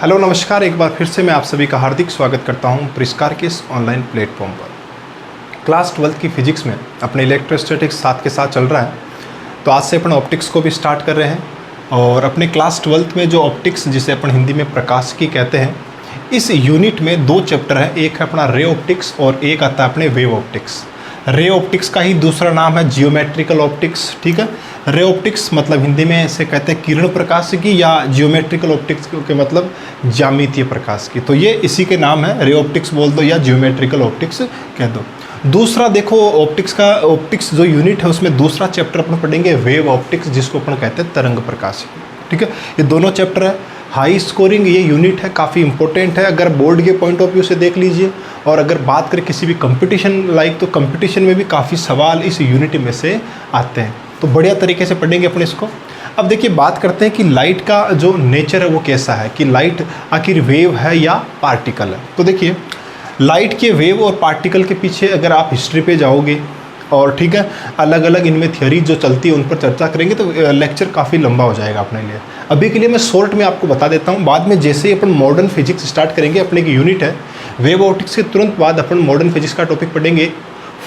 Hello नमस्कार, एक बार फिर से मैं आप सभी का हार्दिक स्वागत करता हूं परिष्कार के इस ऑनलाइन प्लेटफॉर्म पर। क्लास 12 की फिजिक्स में अपने इलेक्ट्रोस्टैटिक्स साथ के साथ चल रहा है, तो आज से अपन ऑप्टिक्स को भी स्टार्ट कर रहे हैं। और अपने क्लास 12 में जो ऑप्टिक्स, जिसे अपन हिंदी में प्रकाशिकी कहते हैं, इस यूनिट में दो चैप्टर हैं। एक है अपना रे ऑप्टिक्स और एक आता है अपने वेव ऑप्टिक्स। रे ऑप्टिक्स का ही दूसरा नाम है जियोमेट्रिकल ऑप्टिक्स। ठीक है, रे ऑप्टिक्स मतलब हिंदी में इसे कहते हैं किरण प्रकाशिकी, या जियोमेट्रिकल ऑप्टिक्स के मतलब ज्यामितीय प्रकाशिकी। तो ये इसी के नाम है, रे ऑप्टिक्स बोल दो या जियोमेट्रिकल ऑप्टिक्स कह दो। दूसरा देखो, ऑप्टिक्स जो यूनिट है उसमें दूसरा चैप्टर अपन पढ़ेंगे वेव ऑप्टिक्स, जिसको अपन कहते हैं तरंग प्रकाशिकी। ठीक है, ये दोनों चैप्टर है। हाई स्कोरिंग ये यूनिट है, काफ़ी इंपॉर्टेंट है अगर बोर्ड के पॉइंट ऑफ व्यू से देख लीजिए। और अगर बात करें किसी भी कंपटीशन तो कंपटीशन में भी काफ़ी सवाल इस यूनिट में से आते हैं। तो बढ़िया तरीके से पढ़ेंगे अपन इसको। अब देखिए, बात करते हैं कि लाइट का जो नेचर है वो कैसा है, कि लाइट आखिर वेव है या पार्टिकल है। तो देखिए, लाइट के वेव और पार्टिकल के पीछे अगर आप हिस्ट्री पे जाओगे और ठीक है, अलग अलग इनमें थियोरी जो चलती है उन पर चर्चा करेंगे तो लेक्चर काफ़ी लंबा हो जाएगा अपने लिए। अभी के लिए मैं शॉर्ट में आपको बता देता हूँ। बाद में जैसे ही अपन मॉडर्न फिजिक्स स्टार्ट करेंगे, अपने की यूनिट है वेव ऑप्टिक्स के तुरंत बाद अपन मॉडर्न फिजिक्स का टॉपिक पढ़ेंगे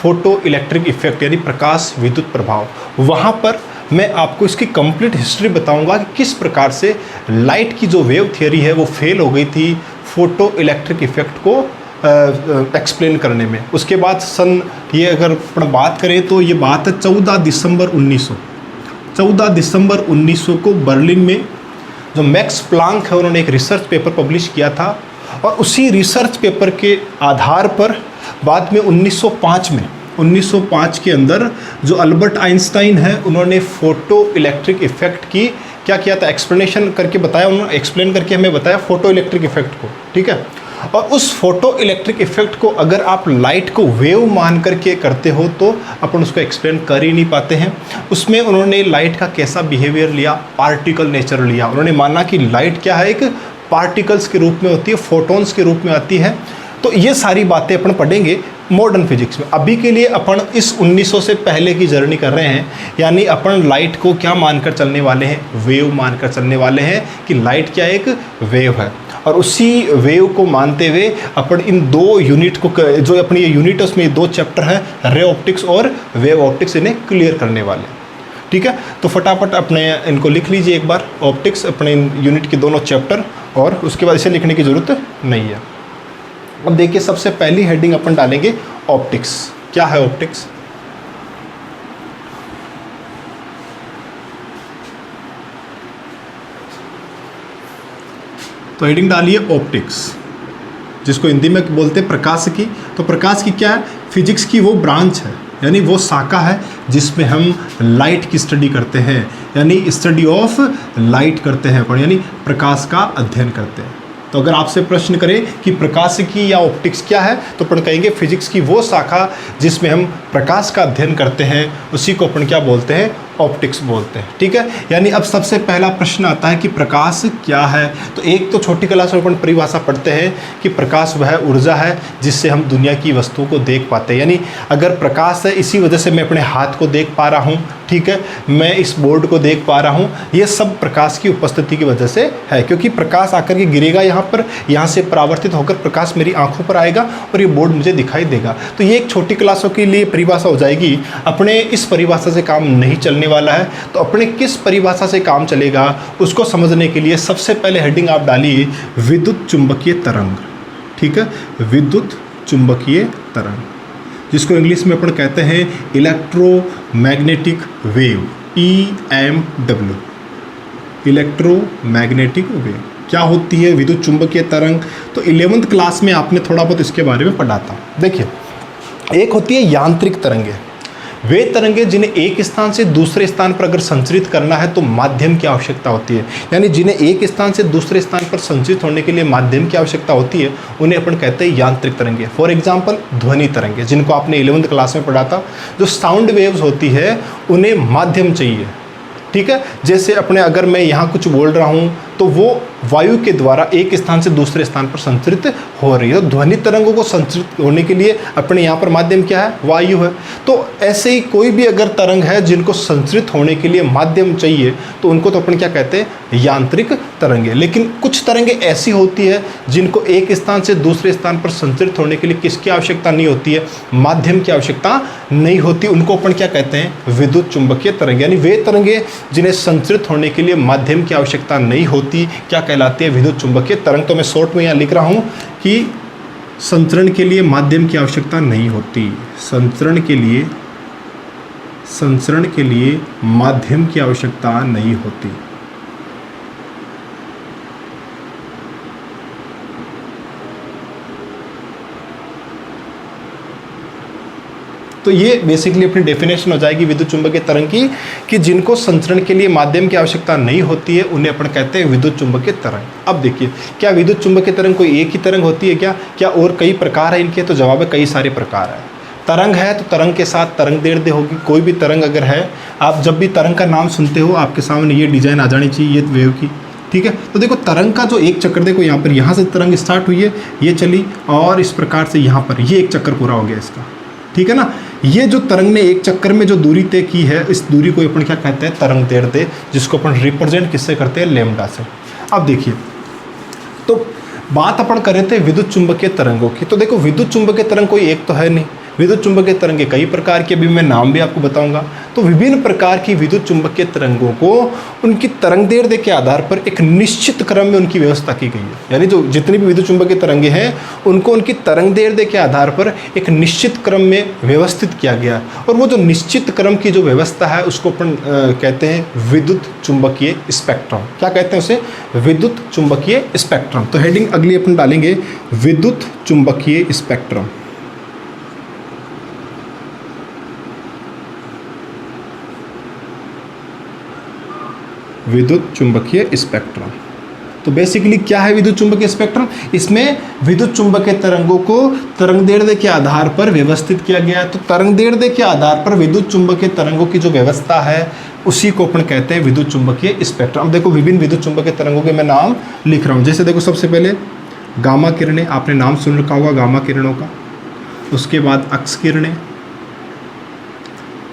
फोटो इलेक्ट्रिक इफेक्ट, यानी प्रकाश विद्युत प्रभाव। वहाँ पर मैं आपको इसकी कंप्लीट हिस्ट्री बताऊंगा कि किस प्रकार से लाइट की जो वेव थियोरी है वो फेल हो गई थी फोटो इलेक्ट्रिक इफेक्ट को एक्सप्लेन करने में। उसके बाद ये अगर अपन बात करें तो ये बात है 14 दिसंबर 1900 को बर्लिन में जो मैक्स प्लांक है उन्होंने एक रिसर्च पेपर पब्लिश किया था। और उसी रिसर्च पेपर के आधार पर बाद में 1905 के अंदर जो अल्बर्ट आइंस्टाइन है उन्होंने फोटो इलेक्ट्रिक इफेक्ट की क्या किया था, एक्सप्लेनेशन करके बताया। उन्होंने एक्सप्लेन करके हमें बताया फोटो इलेक्ट्रिक इफेक्ट को। ठीक है, और उस फोटो इलेक्ट्रिक इफेक्ट को अगर आप लाइट को वेव मान करके करते हो तो अपन उसको एक्सप्लेन कर ही नहीं पाते हैं। उसमें उन्होंने लाइट का कैसा बिहेवियर लिया, पार्टिकल नेचर लिया। उन्होंने माना कि लाइट क्या है, एक पार्टिकल्स के रूप में होती है, फोटोन्स के रूप में आती है। तो ये सारी बातें अपन पढ़ेंगे मॉडर्न फिजिक्स में। अभी के लिए अपन इस 1900 से पहले की जर्नी कर रहे हैं, यानी अपन लाइट को क्या मानकर चलने वाले हैं, वेव मानकर चलने वाले हैं कि लाइट क्या एक वेव है। और उसी वेव को मानते हुए अपन इन दो यूनिट को, जो अपनी ये यूनिट है उसमें दो चैप्टर हैं, रे ऑप्टिक्स और वेव ऑप्टिक्स, इन्हें क्लियर करने वाले। ठीक है, तो फटाफट अपने इनको लिख लीजिए एक बार, ऑप्टिक्स अपने यूनिट के दोनों चैप्टर, और उसके बाद इसे लिखने की ज़रूरत नहीं है। अब देखिए, सबसे पहली हेडिंग अपन डालेंगे ऑप्टिक्स। क्या है ऑप्टिक्स? तो हेडिंग डालिए ऑप्टिक्स, जिसको हिंदी में बोलते हैं प्रकाशिकी। तो प्रकाशिकी क्या है? फिजिक्स की वो ब्रांच है, यानी वो शाखा है जिसमें हम लाइट की स्टडी करते हैं, यानी स्टडी ऑफ लाइट करते हैं अपन, यानी प्रकाश का अध्ययन करते हैं। तो अगर आपसे प्रश्न करें कि प्रकाशिकी या ऑप्टिक्स क्या है, तो अपन कहेंगे फिजिक्स की वो शाखा जिसमें हम प्रकाश का अध्ययन करते हैं, उसी को अपन क्या बोलते हैं, ऑप्टिक्स बोलते हैं। ठीक है, यानी अब सबसे पहला प्रश्न आता है कि प्रकाश क्या है। तो एक तो छोटी क्लास में अपन परिभाषा पढ़ते हैं कि प्रकाश वह ऊर्जा है जिससे हम दुनिया की वस्तुओं को देख पाते हैं। यानी अगर प्रकाश है, इसी वजह से मैं अपने हाथ को देख पा रहा हूँ, ठीक है, मैं इस बोर्ड को देख पा रहा हूँ, ये सब प्रकाश की उपस्थिति की वजह से है। क्योंकि प्रकाश आकर के गिरेगा यहाँ पर, यहाँ से परावर्तित होकर प्रकाश मेरी आंखों पर आएगा और ये बोर्ड मुझे दिखाई देगा। तो ये एक छोटी क्लासों के लिए परिभाषा हो जाएगी। अपने इस परिभाषा से काम नहीं चलने वाला है, तो अपने किस परिभाषा से काम चलेगा उसको समझने के लिए सबसे पहले हेडिंग आप डालिए विद्युत चुंबकीय तरंग। ठीक है, विद्युत चुंबकीय तरंग, जिसको इंग्लिश में अपन कहते हैं electromagnetic wave, EMW, electromagnetic wave. क्या होती है विद्युत चुंबकीय तरंग? तो 11th क्लास में आपने थोड़ा बहुत इसके बारे में पढ़ा था। देखिए, एक होती है यांत्रिक तरंगे, वे तरंगे जिन्हें एक स्थान से दूसरे स्थान पर अगर संचरित करना है तो माध्यम की आवश्यकता होती है। यानी जिन्हें एक स्थान से दूसरे स्थान पर संचरित होने के लिए माध्यम की आवश्यकता होती है, उन्हें अपन कहते हैं यांत्रिक तरंगे। फॉर एग्जांपल ध्वनि तरंगे, जिनको आपने 11th क्लास में पढ़ा था। जो साउंड वेव्स होती है उन्हें माध्यम चाहिए। ठीक है, जैसे अपने अगर मैं यहाँ कुछ बोल रहा हूँ तो वो वायु के द्वारा एक स्थान से दूसरे स्थान पर संचरित हो रही है। तो ध्वनि तरंगों को संचरित होने के लिए अपने यहाँ पर माध्यम क्या है, वायु है। तो ऐसे ही कोई भी अगर तरंग है जिनको संचरित होने के लिए माध्यम चाहिए तो उनको तो अपन क्या कहते हैं, यांत्रिक तरंगे। लेकिन कुछ तरंगे ऐसी होती है जिनको एक स्थान से दूसरे स्थान पर संचरित होने के लिए किसकी आवश्यकता नहीं होती है, माध्यम की आवश्यकता नहीं होती, उनको अपन क्या कहते हैं, विद्युत चुंबकीय तरंगे। यानी वे तरंगे जिन्हें संचरित होने के लिए माध्यम की आवश्यकता नहीं होती क्या कहलाती है, विद्युत चुंबकीय तरंग। तो मैं शॉर्ट में यहाँ लिख रहा हूँ कि संचरण के लिए माध्यम की आवश्यकता नहीं होती, संचरण के लिए माध्यम की आवश्यकता नहीं होती। तो ये बेसिकली अपनी डेफिनेशन हो जाएगी विद्युत चुंबकीय तरंग की, कि जिनको संचरण के लिए माध्यम की आवश्यकता नहीं होती है उन्हें अपन कहते हैं विद्युत चुंबकीय तरंग। अब देखिए, क्या विद्युत चुंबकीय तरंग कोई एक ही तरंग होती है क्या और कई प्रकार है इनके? तो जवाब है कई सारे प्रकार है। तरंग है तो तरंग के साथ तरंग दैर्ध्य होगी। कोई भी तरंग अगर है, आप जब भी तरंग का नाम सुनते हो आपके सामने ये डिजाइन आ जानी चाहिए, ये वेव की, ठीक है। तो देखो तरंग का जो एक चक्कर, देखो यहाँ पर, यहाँ से तरंग स्टार्ट हुई है, ये चली और इस प्रकार से यहाँ पर ये एक चक्कर पूरा हो गया इसका, ठीक है ना। ये जो तरंग ने एक चक्कर में जो दूरी तय की है, इस दूरी को अपन क्या कहते हैं, तरंग दैर्ध्य, जिसको अपन रिप्रेजेंट किससे करते हैं, लैम्डा से। अब देखिए, तो बात अपन कर रहे थे विद्युत चुंबकीय तरंगों की। तो देखो विद्युत चुंबकीय तरंग कोई एक तो है नहीं, विद्युत चुंबकीय तरंगे कई प्रकार की, अभी मैं नाम भी आपको बताऊंगा। तो विभिन्न प्रकार की विद्युत चुंबकीय तरंगों को उनकी तरंग दैर्ध्य के आधार पर एक निश्चित क्रम में उनकी व्यवस्था की गई है। यानी जो जितनी भी विद्युत चुंबकीय तरंगे हैं उनको उनकी तरंग दैर्ध्य के आधार पर एक निश्चित क्रम में व्यवस्थित किया गया। और वो जो निश्चित क्रम की जो व्यवस्था है उसको अपन कहते हैं विद्युत चुंबकीय स्पेक्ट्रम। क्या कहते हैं उसे, विद्युत चुंबकीय स्पेक्ट्रम। तो हेडिंग अगली अपन डालेंगे विद्युत चुंबकीय स्पेक्ट्रम। विद्युत चुंबकीय स्पेक्ट्रम। तो बेसिकली क्या है विद्युत चुंबकीय स्पेक्ट्रम? इसमें विद्युत चुंबकीय तरंगों को तरंग दैर्ध्य के आधार पर व्यवस्थित किया गया है। तो तरंग दैर्ध्य के आधार पर विद्युत चुंबकीय तरंगों की जो व्यवस्था है उसी को अपन कहते हैं विद्युत चुंबकीय स्पेक्ट्रम। अब देखो विभिन्न विद्युत चुंबकीय तरंगों के मैं नाम लिख रहा हूँ। जैसे देखो सबसे पहले गामा किरणें, आपने नाम सुन रखा होगा गामा किरणों का। उसके बाद एक्स किरणें,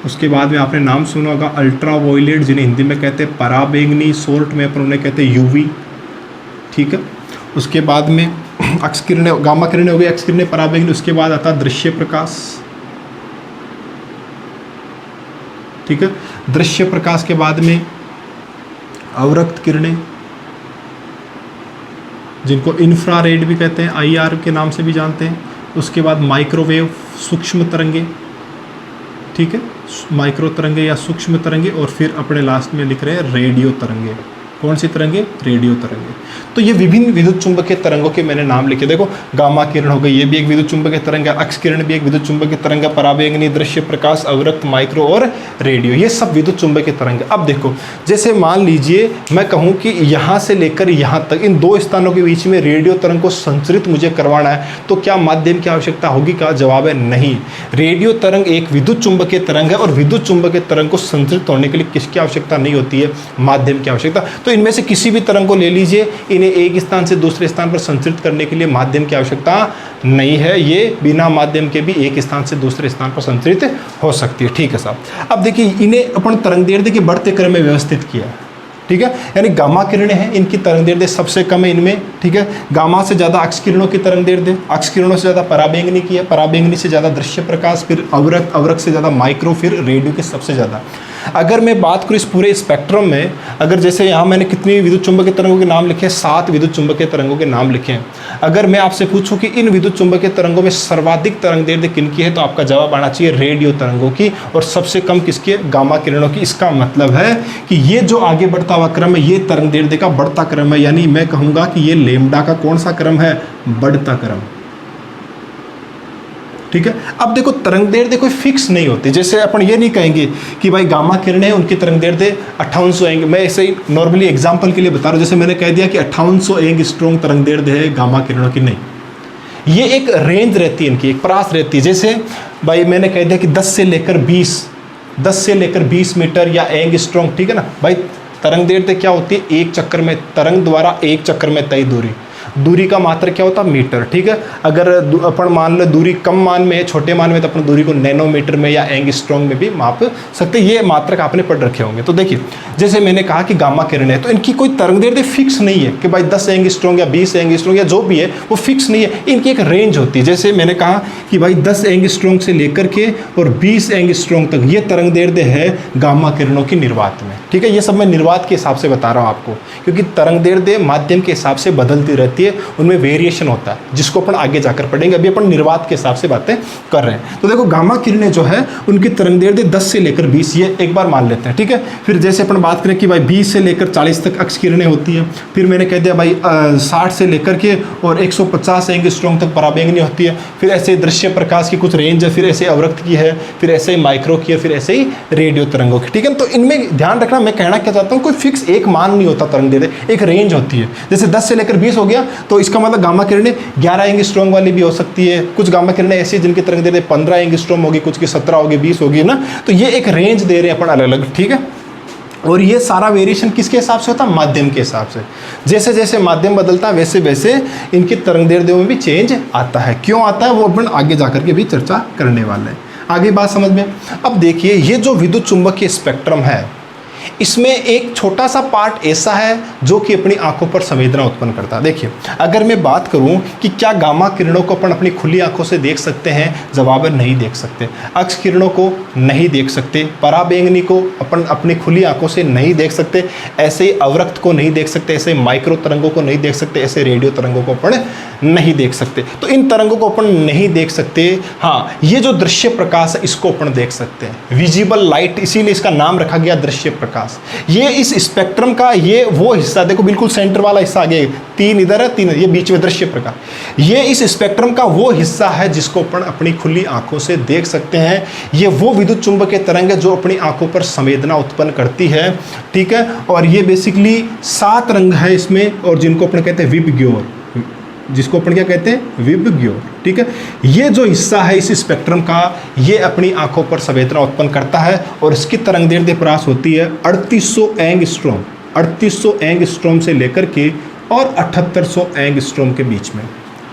उसके बाद में आपने नाम सुना होगा अल्ट्रा वायलेट, जिन्हें हिंदी में कहते हैं पराबैंगनी, शॉर्ट में अपन उन्हें कहते हैं यूवी, ठीक है। उसके बाद में एक्स किरणें, गामा किरणें हो गई, एक्स किरणें, पराबैंगनी। उसके बाद आता दृश्य प्रकाश, ठीक है। दृश्य प्रकाश के बाद में अवरक्त किरणें, जिनको इंफ्रारेड भी कहते हैं, IR के नाम से भी जानते हैं। उसके बाद माइक्रोवेव, सूक्ष्म तरंगे, ठीक है, माइक्रो तरंगे या सूक्ष्म तरंगे। और फिर अपने लास्ट में लिख रहे हैं रेडियो तरंगे। कौन सी तरंगे? रेडियो तरंगे। तो ये विभिन्न विद्युत चुंबकीय तरंगों के मैंने नाम लिखे। देखो गामा किरण हो गई, ये भी एक विद्युत चुंबकीय तरंग है। एक्स किरण भी एक विद्युत चुंबकीय तरंग है। पराबैंगनी, दृश्य प्रकाश, अवरक्त, माइक्रो और रेडियो, ये सब विद्युत चुंबकीय तरंग है। अब देखो, जैसे मान लीजिए मैं कहूँ कि यहाँ से लेकर यहाँ तक इन दो स्थानों के बीच में रेडियो तरंग को संचरित मुझे करवाना है, तो क्या माध्यम की आवश्यकता होगी? का जवाब है नहीं। रेडियो तरंग एक विद्युत चुंबकीय तरंग है और विद्युत चुंबकीय तरंग को संचरित होने के लिए किसकी आवश्यकता नहीं होती है? माध्यम की आवश्यकता। तो इनमें से किसी भी तरंग को ले लीजिए, इन्हें एक स्थान से दूसरे स्थान पर संचरित करने के लिए माध्यम की आवश्यकता नहीं है। ये बिना माध्यम के भी एक स्थान से दूसरे स्थान पर संचरित हो सकती है, ठीक है साहब। अब देखिए, इन्हें अपन तरंग दैर्ध्य के बढ़ते क्रम में व्यवस्थित किया, ठीक है। यानी गामा किरणें हैं, इनकी तरंग दैर्ध्य सबसे कम है इनमें, ठीक है। गामा से ज़्यादा एक्स किरणों की तरंग दैर्ध्य, एक्स किरणों से ज़्यादा पराबैंगनी की है, पराबैंगनी से ज़्यादा दृश्य प्रकाश, फिर अवरक्त, अवरक्त से ज़्यादा माइक्रो, फिर रेडियो की सबसे ज़्यादा। अगर मैं बात करूँ इस पूरे स्पेक्ट्रम में, अगर जैसे यहाँ मैंने कितनी विद्युत चुंबकीय तरंगों के नाम लिखे हैं, 7 विद्युत चुंबकीय तरंगों के नाम लिखे हैं। अगर मैं आपसे पूछूं कि इन विद्युत चुंबकीय तरंगों में सर्वाधिक तरंग दैर्ध्य किनकी है, तो आपका जवाब आना चाहिए रेडियो तरंगों की, और सबसे कम किसकी है? गामा किरणों की। इसका मतलब है कि ये जो आगे बढ़ता हुआ क्रम है, ये तरंग दैर्ध्य का बढ़ता क्रम है। यानी मैं कहूँगा कि ये लैम्डा का कौन सा क्रम है? बढ़ता क्रम, ठीक है। अब देखो तरंग दैर्ध्य कोई फिक्स नहीं होती। जैसे अपन ये नहीं कहेंगे कि भाई गामा किरणें हैं, उनकी तरंग दैर्ध्य 5800 एंग। मैं ऐसे ही नॉर्मली एग्जांपल के लिए बता रहा हूँ। जैसे मैंने कह दिया कि 5800 एंगस्ट्रॉम तरंग दैर्ध्य है गामा किरणों की, नहीं। ये एक रेंज रहती है इनकी, एक प्रास रहती है। जैसे भाई मैंने कह दिया कि 10 से लेकर 20 मीटर या एंगस्ट्रॉम, ठीक है ना भाई। तरंग दैर्ध्य क्या होती है, एक चक्कर में, तरंग द्वारा एक चक्कर में तय दूरी का मात्रक क्या होता है, मीटर। ठीक है, अगर अपन मान लो दूरी कम मान में है, छोटे मान में, तो अपन दूरी को नैनोमीटर में या एंगस्ट्रॉम में भी माप सकते हैं। ये मात्रक आपने पढ़ रखे होंगे। तो देखिए, जैसे मैंने कहा कि गामा किरणें, तो इनकी कोई तरंग दैर्ध्य फिक्स नहीं है कि भाई 10 एंगस्ट्रॉम या 20 एंगस्ट्रॉम या जो भी है वो फिक्स नहीं है। इनकी एक रेंज होती है। जैसे मैंने कहा कि भाई 10 एंगस्ट्रॉम से लेकर के और 20 एंगस्ट्रॉम तक ये तरंग दैर्ध्य है गामा किरणों की निर्वात में। ठीक है, ये सब मैं निर्वात के हिसाब से बता रहा हूँ आपको, क्योंकि तरंग दैर्ध्य माध्यम के हिसाब से बदलती रहती है, उनमें वेरिएशन होता है, जिसको अपन आगे जाकर पढ़ेंगे। अभी अपन निर्वात के हिसाब से बातें कर रहे हैं। तो देखो, गामा किरणें जो है उनकी तरंग दैर्ध्य 10 से लेकर 20, ये एक बार मान लेते हैं। ठीक है, फिर जैसे अपन बात करें कि भाई 20 से लेकर 40 तक अक्ष किरणें होती है। फिर मैंने कह दिया भाई 60 से लेकर के और 150 एंगस्ट्रॉम तक पराबैंगनी होती है। फिर ऐसे दृश्य प्रकाश की कुछ रेंज है, फिर ऐसे अवरक्त की है, फिर ऐसे ही माइक्रो की है, फिर ऐसे ही रेडियो तरंगों की। ठीक है, तो इनमें ध्यान रखना, मैं कहना क्या चाहता हूँ, कोई फिक्स एक मान नहीं होता तरंग दैर्ध्य, एक रेंज होती है। जैसे 10 से लेकर 20 हो गया, तो इसका मतलब गामा किरणें 11 एंगस्ट्रॉम वाली भी हो सकती है। कुछ गामा किरणें ऐसी जिनकी तरंग दैर्ध्य 15 एंगस्ट्रॉम होगी, कुछ की 17 होगी, 20 होगी ना। तो ये एक रेंज दे रहे हैं अपन अलग अलग। ठीक है, और ये सारा वेरिएशन किसके हिसाब से होता है, माध्यम के हिसाब से। जैसे जैसे माध्यम बदलता है वैसे वैसे इनकी तरंग दैर्ध्यों में भी चेंज आता है। क्यों आता है वो अपन आगे जाकर के भी चर्चा करने वाले हैं। आगे बात समझ में। अब देखिए, ये जो विद्युत चुंबकीय स्पेक्ट्रम है, इसमें एक छोटा सा पार्ट ऐसा है जो कि अपनी आंखों पर संवेदना उत्पन्न करता है। देखिए, अगर मैं बात करूं कि क्या गामा किरणों को अपन अपनी खुली आंखों से देख सकते हैं, जवाब है नहीं देख सकते। अक्ष किरणों को नहीं देख सकते, पराबैंगनी को अपन अपनी खुली आंखों से नहीं देख सकते, ऐसे अवरक्त को नहीं देख सकते, ऐसे माइक्रो तरंगों को नहीं देख सकते, ऐसे रेडियो तरंगों को अपन नहीं देख सकते। तो इन तरंगों को अपन नहीं देख सकते। हाँ, ये जो दृश्य प्रकाश है इसको अपन देख सकते हैं, विजिबल लाइट, इसीलिए इसका नाम रखा गया दृश्य प्रकाश। ये इस स्पेक्ट्रम का ये वो हिस्सा, देखो बिल्कुल सेंटर वाला हिस्सा आगे, 3 इधर है, 3 ये बीच में दृश्य प्रकाश, ये इस स्पेक्ट्रम का वो हिस्सा है जिसको अपन अपनी खुली आंखों से देख सकते हैं। ये वो विद्युत चुंबकीय तरंग है जो अपनी आंखों पर संवेदना उत्पन्न करती है। ठीक है, और ये बेसिकली 7 रंग है इसमें, और जिनको अपन कहते हैं विबग्योर, जिसको अपन क्या कहते हैं, विबग्योर। ठीक है, ये जो हिस्सा है इस स्पेक्ट्रम का, ये अपनी आंखों पर संवेदना उत्पन्न करता है और इसकी तरंग दैर्ध्य प्रकाश होती है 3800 एंगस्ट्रॉम, 3800 एंगस्ट्रॉम से लेकर के और 7800 एंगस्ट्रॉम के बीच में।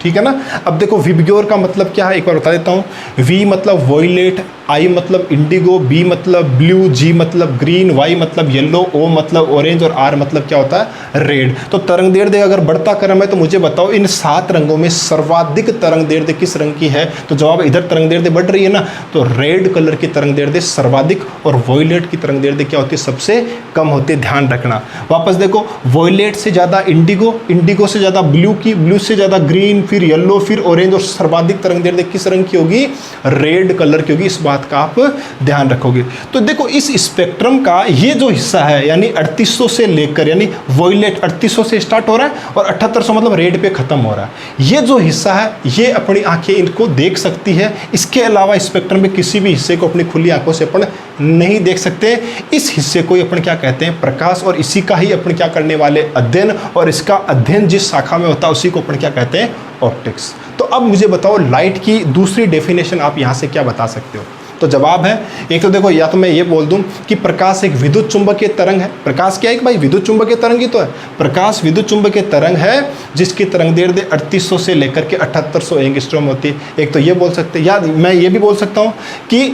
ठीक है ना। अब देखो, विबग्योर का मतलब क्या है, एक बार बता देता हूँ। वी मतलब वॉयलेट, आई मतलब इंडिगो, बी मतलब ब्लू, जी मतलब ग्रीन, वाई मतलब येलो, ओ मतलब ऑरेंज और आर मतलब क्या होता है, रेड। तो तरंग दैर्ध्य अगर बढ़ता क्रम है तो मुझे बताओ इन 7 रंगों में सर्वाधिक तरंग दैर्ध्य किस रंग की है। तो जवाब इधर तरंग दैर्ध्य बढ़ रही है ना, तो रेड कलर की तरंग दैर्ध्य सर्वाधिक और वॉयलेट की तरंग दैर्ध्य क्या होती है, सबसे कम होती है। ध्यान रखना। वापस देखो, वॉयलेट से ज़्यादा इंडिगो, इंडिगो से ज़्यादा ब्लू की, ब्लू से ज़्यादा ग्रीन, फिर येलो, फिर ऑरेंज, और सर्वाधिक तरंग दैर्ध्य किस रंग की होगी, रेड कलर की होगी। इस बात का आप ध्यान रखोगे। तो देखो, इस स्पेक्ट्रम का ये जो हिस्सा है, यानी 3800 से लेकर, यानी वॉयलेट 3800 से स्टार्ट हो रहा है और 7800 मतलब रेड पे खत्म हो रहा है। ये जो हिस्सा है ये अपनी आंखें इनको देख सकती है। इसके अलावा स्पेक्ट्रम में किसी भी हिस्से को अपनी खुली आंखों से अपन नहीं देख सकते। इस हिस्से को अपन क्या कहते हैं, प्रकाश, और इसी का ही अपन क्या करने वाले, अध्ययन, और इसका अध्ययन जिस शाखा में होता है उसी को अपन क्या कहते हैं, ऑप्टिक्स। तो अब मुझे बताओ, लाइट की दूसरी डेफिनेशन आप यहाँ से क्या बता सकते हो। तो जवाब है, एक तो देखो, या तो मैं ये बोल दूं कि प्रकाश एक विद्युत चुंबकीय तरंग है। प्रकाश क्या है कि भाई, विद्युत चुंबकीय तरंग ही तो है। प्रकाश विद्युत चुंबकीय तरंग है जिसकी तरंग दैर्ध्य 3800 से लेकर के 7800 एंगस्ट्रॉम होती है। एक तो ये बोल सकते हैं, या मैं ये भी बोल सकता हूँ कि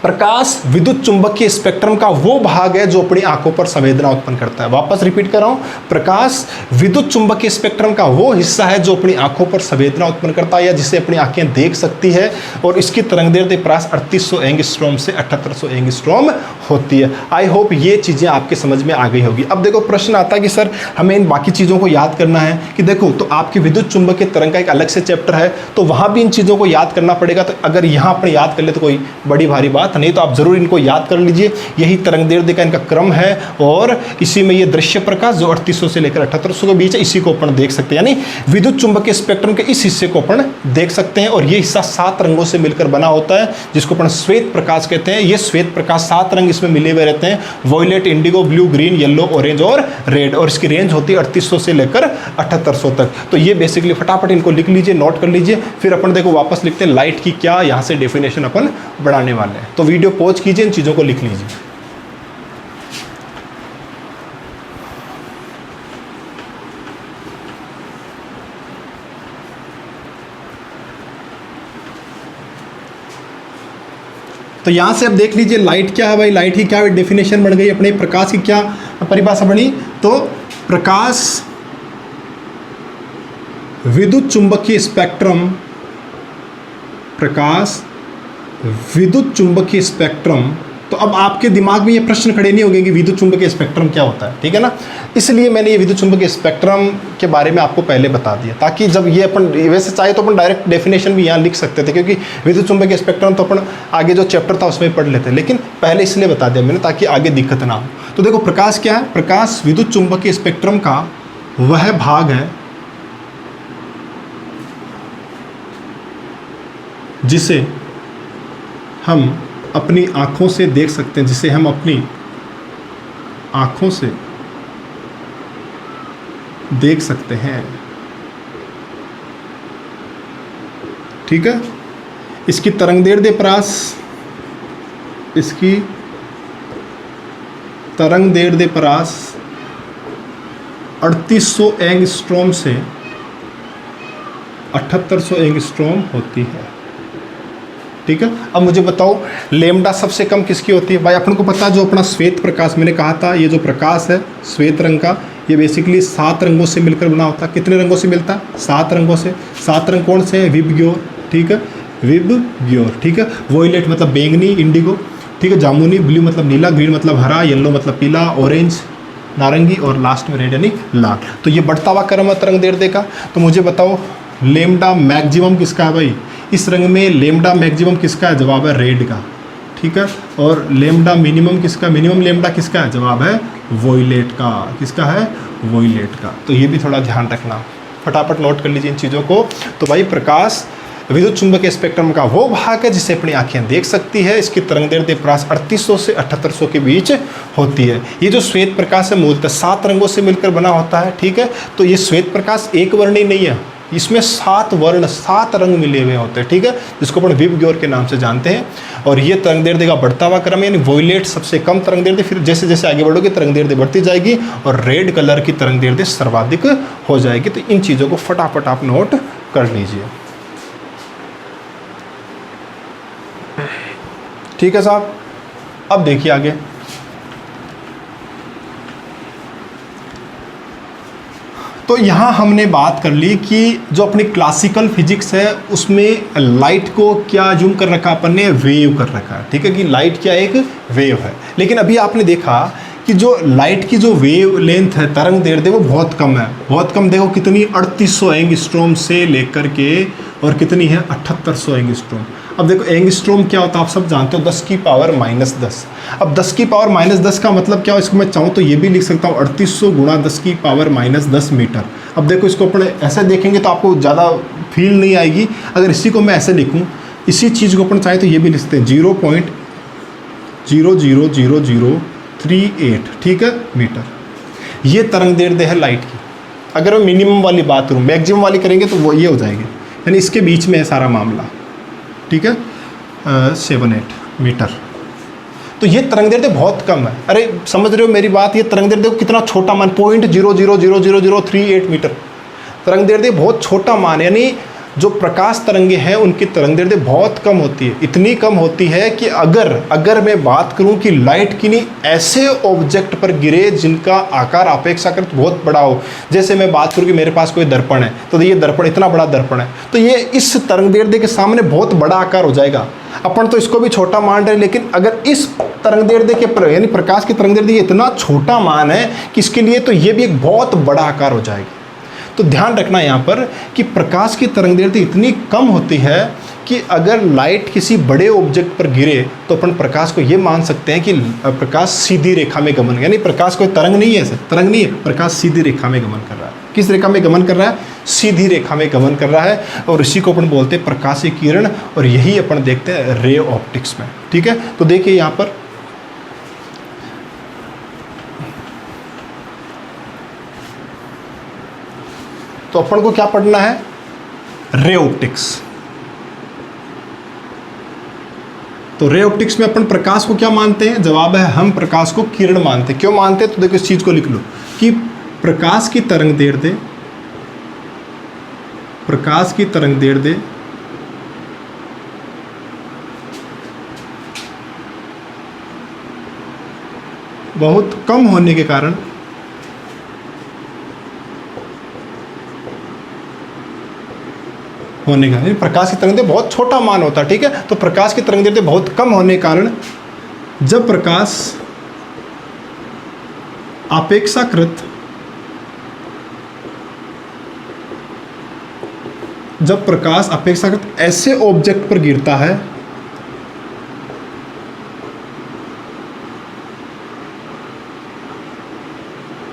प्रकाश विद्युत चुंबकीय स्पेक्ट्रम का वो भाग है जो अपनी आंखों पर संवेदना उत्पन्न करता है। वापस रिपीट कर रहा हूं, प्रकाश विद्युत चुंबकीय स्पेक्ट्रम का वो हिस्सा है जो अपनी आंखों पर संवेदना उत्पन्न करता है या जिसे अपनी आंखें देख सकती है, और इसकी तरंग दैर्ध्य प्रकाश 3800 एंगस्ट्रॉम से 7800 एंगस्ट्रॉम होती है। आई होप ये चीज़ें आपके समझ में आ गई होगी। अब देखो, प्रश्न आता है कि सर हमें इन बाकी चीज़ों को याद करना है, कि देखो तो आपकी विद्युत चुंबकीय तरंग का एक अलग से चैप्टर है, तो वहाँ भी इन चीज़ों को याद करना पड़ेगा। तो अगर यहाँ अपने याद कर ले तो कोई बड़ी भारी बात नहीं, तो आप जरूर इनको याद कर लीजिए। यही तरंग दैर्ध्य का इनका क्रम है, और इसी में ये दृश्य प्रकाश जो 3800 से लेकर 7800 के बीच है, इसी को अपन देख सकते हैं। यानी विद्युत चुंबकीय स्पेक्ट्रम के इस हिस्से को अपन देख सकते हैं, और ये हिस्सा 7 रंगों से मिलकर बना होता है, जिसको अपन श्वेत प्रकाश कहते हैं। ये श्वेत प्रकाश 7 रंग इसमें मिले हुए रहते हैं, violet, indigo, blue, green, yellow, orange और रेड, और इसकी रेंज होती है 3800 से लेकर 7800 तक। तो ये बेसिकली फटाफट इनको लिख लीजिए, नोट कर लीजिए। फिर अपन देखो वापस लिखते हैं लाइट की क्या यहाँ से डेफिनेशन अपन बढ़ाने वाले हैं। तो वीडियो पॉज कीजिए, इन चीज़ों को लिख लीजिए। तो यहाँ से अब देख लीजिए लाइट क्या है भाई, लाइट की क्या डेफिनेशन बन गई अपने, प्रकाश की क्या परिभाषा बनी। तो प्रकाश विद्युत चुंबकीय स्पेक्ट्रम, प्रकाश विद्युत चुंबकीय स्पेक्ट्रम। तो अब आपके दिमाग में ये प्रश्न खड़े नहीं होंगे कि विद्युत चुंबकीय स्पेक्ट्रम क्या होता है, ठीक है ना। इसलिए मैंने ये विद्युत चुंबकीय स्पेक्ट्रम के बारे में आपको पहले बता दिया, ताकि जब ये अपन, वैसे चाहे तो अपन डायरेक्ट डेफिनेशन भी यहाँ लिख सकते थे, क्योंकि विद्युत चुंबकीय स्पेक्ट्रम तो अपन आगे जो चैप्टर था उसमें पढ़ लेते, लेकिन पहले इसलिए बता दिया मैंने ताकि आगे दिक्कत ना हो। तो देखो प्रकाश क्या है, प्रकाश विद्युत चुंबकीय स्पेक्ट्रम का वह भाग है जिसे हम अपनी आँखों से देख सकते हैं, जिसे हम अपनी आँखों से देख सकते हैं, ठीक है। इसकी तरंगदैर्ध्य परास, इसकी तरंगदैर्ध्य परास 3800 एंगस्ट्रॉम से 7800 एंगस्ट्रॉम होती है, ठीक है। अब मुझे बताओ लेमडा सबसे कम किसकी होती है भाई। अपन को पता है जो अपना श्वेत प्रकाश, मैंने कहा था ये जो प्रकाश है श्वेत रंग का, ये बेसिकली 7 रंगों से मिलकर बना होता है। कितने रंगों से मिलता है? 7 रंगों से। 7 रंग कौन से हैं? विबग्योर, ठीक है, विबग्योर, ठीक है। वोयलेट मतलब बैंगनी, इंडिगो, ठीक है, जामुनी, ब्लू मतलब नीला, ग्रीन मतलब हरा, येलो मतलब पीला, ऑरेंज नारंगी, और लास्ट में रेड यानी लाल। तो ये बढ़ता हुआ क्रम है तरंगदैर्ध्य का। तो मुझे बताओ लेमडा मैक्सिमम किसका है भाई, इस रंग में लेमडा मैक्सिमम किसका है? जवाब है रेड का, ठीक है। और लेमडा मिनिमम किसका, मिनिमम लेमडा किसका है? जवाब है वोयलेट का। किसका है? वोयलेट का। तो ये भी थोड़ा ध्यान रखना, फटाफट नोट कर लीजिए इन चीज़ों को। तो भाई प्रकाश विद्युत चुंबकीय स्पेक्ट्रम का वो भाग है जिसे अपनी आंखें देख सकती है। इसकी तरंगदैर्ध्य परास 3800 से 7800 के बीच होती है। ये जो श्वेत प्रकाश है मूलतः 7 रंगों से मिलकर बना होता है, ठीक है। तो ये श्वेत प्रकाश एक वर्णी नहीं है, इसमें 7 वर्ण, 7 रंग मिले हुए होते हैं, ठीक है, जिसको अपन विबग्योर के नाम से जानते हैं। और ये तरंगदैर्ध्य का बढ़ता हुआ क्रम है, यानी वोयलेट सबसे कम तरंगदैर्ध्य, फिर जैसे जैसे आगे बढ़ोगे तरंगदैर्ध्य बढ़ती जाएगी और रेड कलर की तरंगदैर्ध्य सर्वाधिक हो जाएगी। तो इन चीज़ों को फटाफट आप नोट कर लीजिए, ठीक है साहब। अब देखिए आगे, तो यहाँ हमने बात कर ली कि जो अपनी क्लासिकल फिजिक्स है उसमें लाइट को क्या जूम कर रखा अपन ने? वेव कर रखा है, ठीक है, कि लाइट क्या एक वेव है। लेकिन अभी आपने देखा कि जो लाइट की जो वेव लेंथ है, तरंगदैर्ध्य, वो बहुत कम है, बहुत कम। देखो कितनी, 3800 एंगस्ट्रॉम से लेकर के, और कितनी है? 7800 एंगस्ट्रॉम। अब देखो एंगस्ट्रॉम क्या होता है आप सब जानते हो, 10 की पावर -10। अब 10 की पावर -10 का मतलब क्या हो? इसको मैं चाहूँ तो ये भी लिख सकता हूँ 3800 गुणा 10 की पावर -10 मीटर। अब देखो इसको अपन ऐसे देखेंगे तो आपको ज़्यादा फील नहीं आएगी। अगर इसी को मैं ऐसे लिखूँ, इसी चीज़ को अपन चाहें तो ये भी लिखते हैं 0.00038, ठीक है, मीटर। ये तरंगदैर्ध्य है लाइट की। अगर मैं मिनिमम वाली बात करूँ, मैक्सिमम वाली करेंगे तो वो ये हो जाएगी, यानी इसके बीच में है सारा मामला, ठीक है, 78 मीटर। तो ये तरंगदैर्ध्य बहुत कम है। अरे समझ रहे हो मेरी बात? ये तरंगदैर्ध्य को कितना छोटा मान, 0.0000038 मीटर तरंगदैर्ध्य, बहुत छोटा मान, यानी जो प्रकाश तरंगे हैं उनकी तरंगदैर्ध्य बहुत कम होती है। इतनी कम होती है कि अगर मैं बात करूं कि लाइट किन्हीं ऐसे ऑब्जेक्ट पर गिरे जिनका आकार अपेक्षाकृत बहुत बड़ा हो, जैसे मैं बात करूं कि मेरे पास कोई दर्पण है, तो ये दर्पण इतना बड़ा दर्पण है, तो ये इस तरंगदैर्ध्य के सामने बहुत बड़ा आकार हो जाएगा। अपन तो इसको भी छोटा मान रहे हैं, लेकिन अगर इस तरंगदैर्ध्य के यानी प्रकाश की तरंगदैर्ध्य इतना छोटा मान है कि इसके लिए तो ये भी एक बहुत बड़ा आकार हो जाएगा। तो ध्यान रखना यहाँ पर कि प्रकाश की तरंगदैर्ध्य इतनी कम होती है कि अगर लाइट किसी बड़े ऑब्जेक्ट पर गिरे तो अपन प्रकाश को ये मान सकते हैं कि प्रकाश सीधी रेखा में गमन, यानी प्रकाश कोई तरंग नहीं है, तरंग नहीं है, प्रकाश सीधी रेखा में गमन कर रहा है। किस रेखा में गमन कर रहा है? सीधी रेखा में गमन कर रहा है, और इसी को अपन बोलते हैं प्रकाशीय किरण, और यही अपन देखते हैं रे ऑप्टिक्स में, ठीक है। तो देखिए यहाँ पर तो अपन को क्या पढ़ना है? Ray optics. तो रे ऑप्टिक्स में अपन प्रकाश को क्या मानते हैं? जवाब है हम प्रकाश को किरण मानते हैं। क्यों मानते हैं? तो देखो इस चीज को लिख लो कि प्रकाश की तरंगदैर्ध्य बहुत कम होने के कारण प्रकाश की तरंग दैर्ध्य बहुत छोटा मान होता है, ठीक है। तो प्रकाश की तरंग दैर्ध्य बहुत कम होने के कारण जब प्रकाश अपेक्षाकृत ऐसे ऑब्जेक्ट पर गिरता है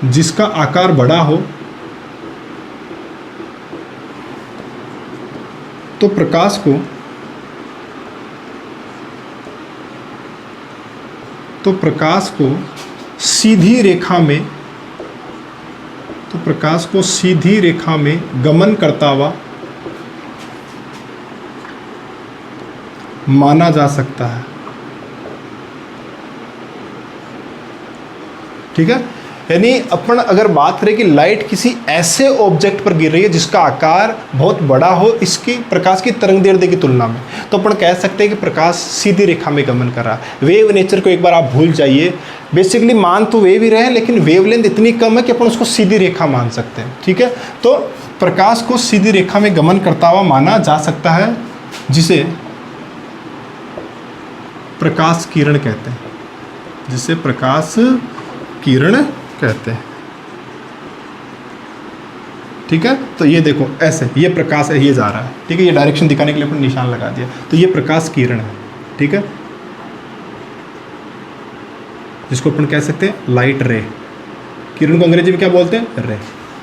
जिसका आकार बड़ा हो, तो प्रकाश को सीधी रेखा में गमन करता हुआ माना जा सकता है, ठीक है। यानी अपन अगर बात करें कि लाइट किसी ऐसे ऑब्जेक्ट पर गिर रही है जिसका आकार बहुत बड़ा हो इसकी प्रकाश की तरंग दैर्ध्य की तुलना में, तो अपन कह सकते हैं कि प्रकाश सीधी रेखा में गमन कर रहा है। वेव नेचर को एक बार आप भूल जाइए, बेसिकली मान तो वेव ही रहे हैं लेकिन वेवलेंथ इतनी कम है कि अपन उसको सीधी रेखा मान सकते हैं, ठीक है। तो प्रकाश को सीधी रेखा में गमन करता हुआ माना जा सकता है, जिसे प्रकाश किरण कहते हैं, कहते हैं, ठीक है। तो ये देखो ऐसे, ये प्रकाश है, ये जा रहा है, ठीक है। ये डायरेक्शन दिखाने के लिए अपन निशान लगा दिया, तो ये प्रकाश किरण है, ठीक है, जिसको अपन कह सकते हैं लाइट रे। किरण को अंग्रेजी में क्या बोलते हैं? रे।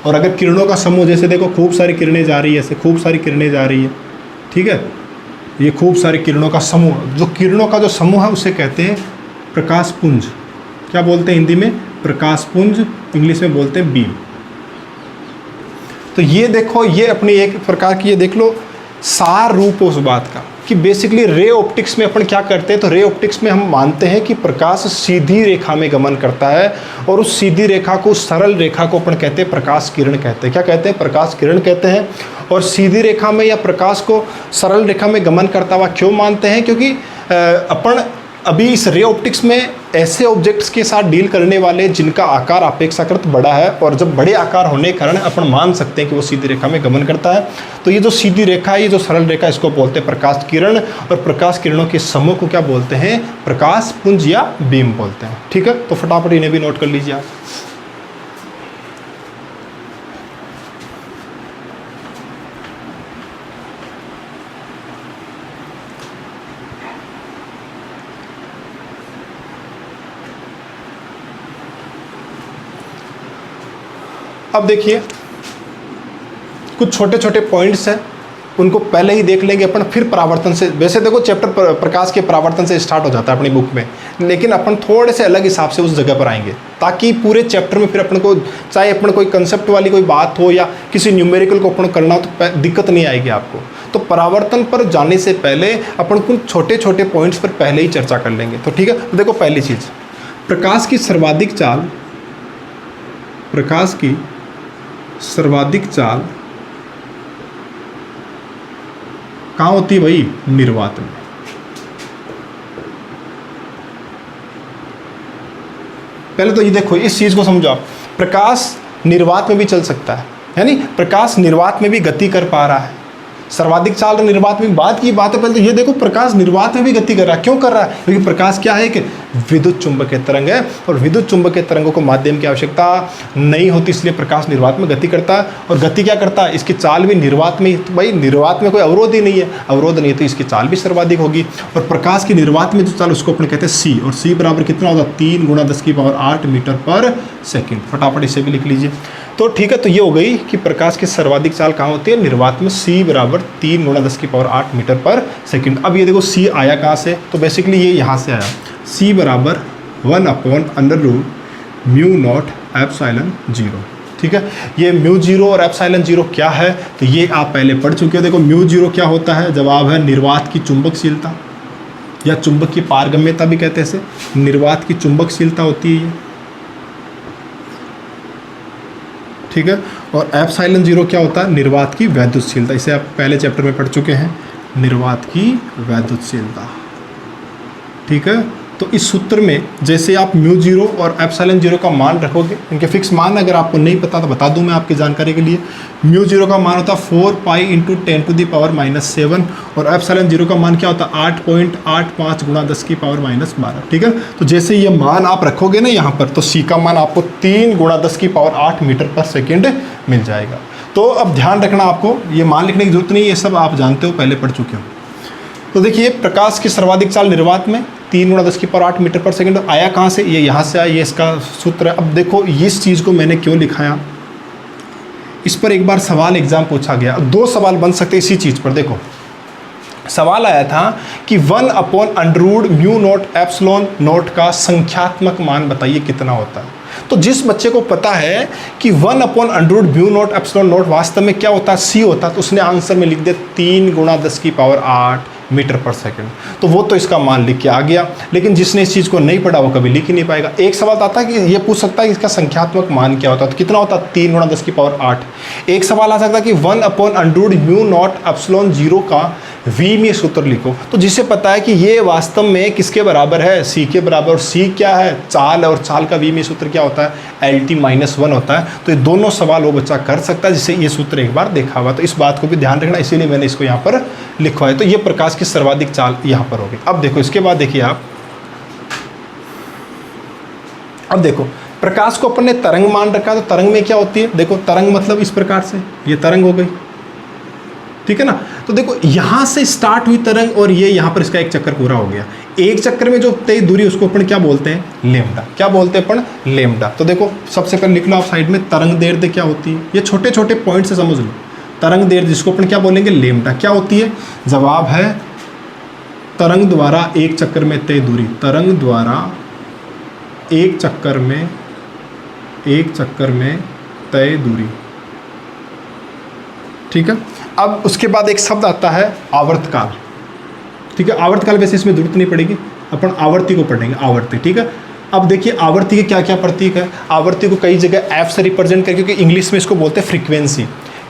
और अगर किरणों का समूह, जैसे देखो खूब सारी किरणें जा रही है, ऐसे खूब सारी किरणें जा रही है, ठीक है, ये खूब सारी किरणों का समूह, जो किरणों का जो समूह है उसे कहते हैं प्रकाश पुंज। क्या बोलते हैं हिंदी में? प्रकाश पुंज, इंग्लिश में बोलते हैं बीम। तो ये देखो, ये अपनी एक प्रकार की, ये देख लो सार रूप उस बात का कि बेसिकली रे ऑप्टिक्स में अपन क्या करते हैं, तो रे ऑप्टिक्स में हम मानते हैं कि प्रकाश सीधी रेखा में गमन करता है और उस सीधी रेखा को, सरल रेखा को अपन कहते हैं प्रकाश किरण कहते हैं। क्या कहते हैं? प्रकाश किरण कहते हैं। और सीधी रेखा में या प्रकाश को सरल रेखा में गमन करता हुआ क्यों मानते हैं? क्योंकि अपन अभी इस रे ऑप्टिक्स में ऐसे ऑब्जेक्ट्स के साथ डील करने वाले जिनका आकार अपेक्षाकृत बड़ा है, और जब बड़े आकार होने के कारण अपन मान सकते हैं कि वो सीधी रेखा में गमन करता है। तो ये जो सीधी रेखा है, ये जो सरल रेखा, इसको बोलते हैं प्रकाश किरण, और प्रकाश किरणों के समूह को क्या बोलते हैं? प्रकाश पुंज या बीम बोलते हैं, ठीक है। तो फटाफट इन्हें भी नोट कर लीजिए आप। अब देखिए कुछ छोटे छोटे पॉइंट्स हैं, उनको पहले ही देख लेंगे अपन, फिर परावर्तन से। वैसे देखो चैप्टर प्रकाश के परावर्तन से स्टार्ट हो जाता है अपनी बुक में, लेकिन अपन थोड़े से अलग हिसाब से उस जगह पर आएंगे, ताकि पूरे चैप्टर में फिर अपन को, चाहे अपन कोई कंसेप्ट वाली कोई बात हो या किसी न्यूमेरिकल को अपन करना हो, तो दिक्कत नहीं आएगी आपको। तो परावर्तन पर जाने से पहले अपन कुछ छोटे छोटे पॉइंट्स पर पहले ही चर्चा कर लेंगे, तो ठीक है। तो देखो पहली चीज़, प्रकाश की सर्वाधिक चाल कहाँ होती है भाई? निर्वात में। पहले तो ये देखो, इस चीज को समझो आप, प्रकाश निर्वात में भी चल सकता है, यानी प्रकाश निर्वात में भी गति कर पा रहा है। सर्वाधिक चाल और निर्वात में बात की बात है। पहले तो ये देखो, प्रकाश निर्वात में भी गति कर रहा है। क्यों कर रहा है? क्योंकि प्रकाश क्या है? कि विद्युत चुंबकीय तरंग है, और विद्युत चुंबकीय तरंगों को माध्यम की आवश्यकता नहीं होती, इसलिए प्रकाश निर्वात में गति करता है। और गति क्या करता है? इसकी चाल भी निर्वात में। तो भाई निर्वात में कोई अवरोध ही नहीं है, अवरोध नहीं है तो इसकी चाल भी सर्वाधिक होगी। और प्रकाश की निर्वात में जो चाल, उसको अपन कहते हैं सी, और सी बराबर कितना होगा? 3 × 10⁸ मीटर पर सेकेंड। फटाफट इसे भी लिख लीजिए। तो ठीक है, तो ये हो गई कि प्रकाश की सर्वाधिक चाल कहाँ होती है? निर्वात में। सी बराबर 3 × 10⁸ मीटर पर सेकेंड। अब ये देखो सी आया कहाँ से? तो बेसिकली ये यहाँ से आया। सी बराबर 1/√μ0ε0। ठीक है, ये μ0 और ε0 क्या है? तो ये आप पहले पढ़ चुके हो। देखो μ0 क्या होता है? जवाब है निर्वात की चुंबकशीलता, या चुंबक की पारगम्यता भी कहते हैं इसे। निर्वात की चुंबकशीलता होती है ये, ठीक है। और ε0 क्या होता है? निर्वात की वैद्युतशीलता। इसे आप पहले चैप्टर में पढ़ चुके हैं, निर्वात की वैद्युतशीलता, ठीक है। तो इस सूत्र में जैसे आप म्यू जीरो और एप्सिलॉन जीरो का मान रखोगे, इनके फिक्स मान अगर आपको नहीं पता तो बता दूं मैं आपकी जानकारी के लिए। म्यू जीरो का मान होता है 4 पाई इंटू 10⁻⁻7 और एप्सिलॉन जीरो का मान क्या होता है 8.85 गुणा 10⁻12। ठीक है, तो जैसे ये मान आप रखोगे ना यहाँ पर, तो सी का मान आपको 3 गुणा 10⁸ मीटर पर सेकेंड मिल जाएगा। तो अब ध्यान रखना, आपको ये मान लिखने की जरूरत नहीं, ये सब आप जानते हो, पहले पढ़ चुके हो। तो देखिए प्रकाश की सर्वाधिक चाल निर्वात में 3 गुणा 10⁸ मीटर पर सेकेंड आया कहाँ से, ये यहाँ से आया, ये इसका सूत्र है। अब देखो इस चीज़ को मैंने क्यों लिखाया, इस पर एक बार सवाल एग्जाम पूछा गया, 2 सवाल बन सकते इसी चीज़ पर। देखो सवाल आया था कि 1/√μ0 एप्सिलॉन नॉट का संख्यात्मक मान बताइए कितना होता है। तो जिस बच्चे को पता है कि 1/√μ0 एप्सिलॉन नॉट वास्तव में क्या होता है, सी होता है, तो उसने आंसर में लिख दिया 3 गुणा 10⁸ मीटर पर सेकंड, तो वो तो इसका मान लिख के आ गया। लेकिन जिसने इस चीज़ को नहीं पढ़ा वो कभी लिख ही नहीं पाएगा। एक सवाल आता है कि ये पूछ सकता है कि इसका संख्यात्मक मान क्या होता है, तो कितना होता है 3 गुणा 10⁸। एक सवाल आ सकता है कि 1/√μ0 एप्सिलॉन जीरो का वी में सूत्र लिखो, तो जिसे पता है कि ये वास्तव में किसके बराबर है, सी के बराबर। और सी क्या है, चाल है, और चाल का वी में सूत्र क्या होता है, LT-1 होता है। तो ये दोनों सवाल वो बच्चा कर सकता है जिसे ये सूत्र एक बार देखा हुआ। तो इस बात को भी ध्यान रखना, इसीलिए मैंने इसको यहाँ पर लिखा है। तो ये प्रकाश की सर्वाधिक चाल यहाँ पर होगी। अब देखो इसके बाद देखिए आप, अब देखो प्रकाश को अपन ने तरंग मान रखा, तो तरंग में क्या होती है, देखो तरंग मतलब इस प्रकार से ये तरंग हो गई, ठीक है ना। तो देखो यहां से स्टार्ट हुई तरंग और ये यहां पर इसका एक चक्कर पूरा हो गया। एक चक्कर में जो तय दूरी उसको अपन क्या बोलते हैं, लेमडा। क्या बोलते हैं अपन, लेमडा। तो देखो सबसे पहले लिख लो आप साइड में, तरंग दैर्ध्य क्या होती है, ये छोटे छोटे पॉइंट से समझ लो। तरंग दैर्ध्य जिसको अपन क्या बोलेंगे, लेमडा। क्या होती है, जवाब है तरंग द्वारा एक चक्कर में तय दूरी, तरंग द्वारा एक चक्कर में तय दूरी, ठीक है। अब उसके बाद एक शब्द आता है आवर्तकाल, ठीक है। आवर्तकाल वैसे इसमें जरूरत नहीं पड़ेगी, अपन आवर्ती को पढ़ेंगे, आवर्ती, ठीक है। अब देखिए आवर्ती के क्या क्या प्रतीक है। आवर्ती को कई जगह एफ से रिप्रेजेंट करेंगे, क्योंकि इंग्लिश में इसको बोलते हैं फ्रीक्वेंसी।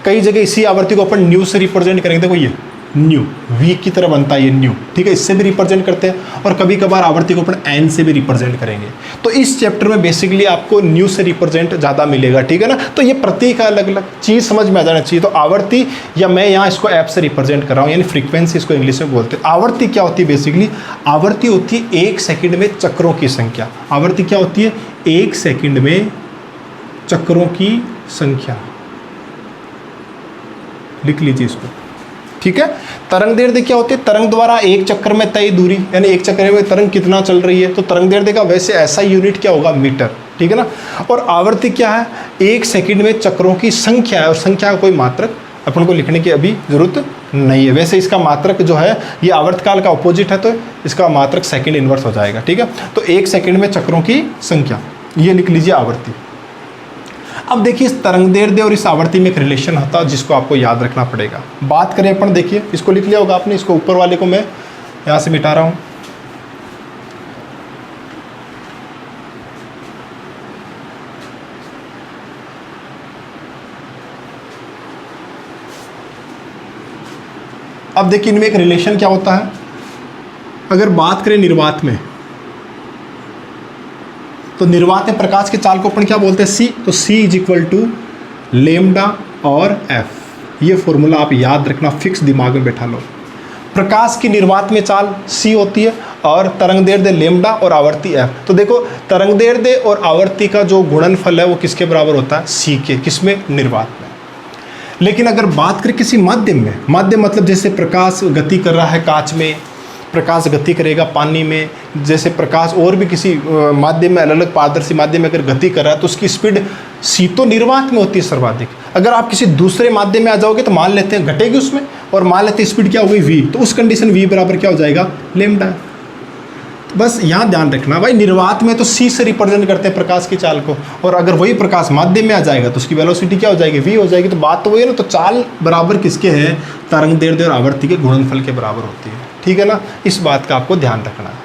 कई जगह इसी आवर्ती को अपन न्यू से रिप्रेजेंट करेंगे, देखो ये न्यू, वी की तरह बनता है ये न्यू, ठीक है। इससे भी रिप्रेजेंट करते हैं, और कभी कभार आवर्ती को अपन एन से भी रिप्रेजेंट करेंगे। तो इस चैप्टर में बेसिकली आपको न्यू से रिप्रेजेंट ज़्यादा मिलेगा, ठीक है ना। तो ये प्रतीक है, अलग अलग चीज़ समझ में आ जाना चाहिए। तो आवर्ती, या मैं यहाँ इसको एफ से रिप्रेजेंट कर रहा हूँ, यानी फ्रीक्वेंसी इसको इंग्लिश में बोलते हैं। आवर्ती क्या होती है, बेसिकली आवर्ती होती है 1 सेकंड में चक्रों की संख्या। आवर्ती क्या होती है, 1 सेकंड में चक्रों की संख्या, लिख लीजिए इसको, ठीक है। तरंग दैर्ध्य क्या होती है, तरंग द्वारा एक चक्कर में तय दूरी, यानी एक चक्कर में तरंग कितना चल रही है। तो तरंग दैर्ध्य का वैसे ऐसा यूनिट क्या होगा, मीटर, ठीक है ना। और आवर्ती क्या है, 1 सेकंड में चक्रों की संख्या है, और संख्या का कोई मात्रक अपन को लिखने की अभी जरूरत नहीं है। वैसे इसका मात्रक जो है ये आवर्तकाल का अपोजिट है, तो इसका मात्रक सेकंड इनवर्स हो जाएगा, ठीक है। तो 1 सेकंड में चक्रों की संख्या, ये लिख लीजिए आवर्ती। अब देखिए इस तरंग दैर्ध्य और इस आवर्ती में एक रिलेशन होता है जिसको आपको याद रखना पड़ेगा। बात करें अपन, देखिए इसको लिख लिया होगा आपने, इसको ऊपर वाले को मैं यहाँ से मिटा रहा हूँ। अब देखिए इनमें एक रिलेशन क्या होता है। अगर बात करें निर्वात में, तो निर्वात में प्रकाश के चाल को अपन क्या बोलते हैं, सी। तो सी इज इक्वल टू लेमडा और एफ। ये फॉर्मूला आप याद रखना, फिक्स दिमाग में बैठा लो। प्रकाश की निर्वात में चाल सी होती है, और तरंग दैर्ध्य लेमडा और आवर्ती एफ। तो देखो तरंग दैर्ध्य और आवर्ती का जो गुणनफल है वो किसके बराबर होता है, सी के। किसमें, निर्वात में। लेकिन अगर बात करें किसी माध्यम में, माध्यम मतलब जैसे प्रकाश गति कर रहा है कांच में, प्रकाश गति करेगा पानी में, जैसे प्रकाश और भी किसी माध्यम में, अलग अलग पारदर्शी माध्यम में अगर गति कर रहा है तो उसकी स्पीड सी तो निर्वात में होती है सर्वाधिक। अगर आप किसी दूसरे माध्यम में आ जाओगे तो मान लेते हैं घटेगी उसमें, और मान लेते हैं स्पीड क्या हो गई, वी। तो उस कंडीशन वी बराबर क्या हो जाएगा, लेमडा। बस यहाँ ध्यान रखना भाई, निर्वात में तो सी से रिप्रेजेंट करते हैं प्रकाश की चाल को, और अगर वही प्रकाश माध्यम में आ जाएगा तो उसकी वेलोसिटी क्या हो जाएगी, वी हो जाएगी। तो बात तो वही है ना। तो चाल बराबर किसके है, तरंग दैर्ध्य और आवर्ती के गुणनफल के बराबर होती है, ठीक है ना। इस बात का आपको ध्यान रखना है,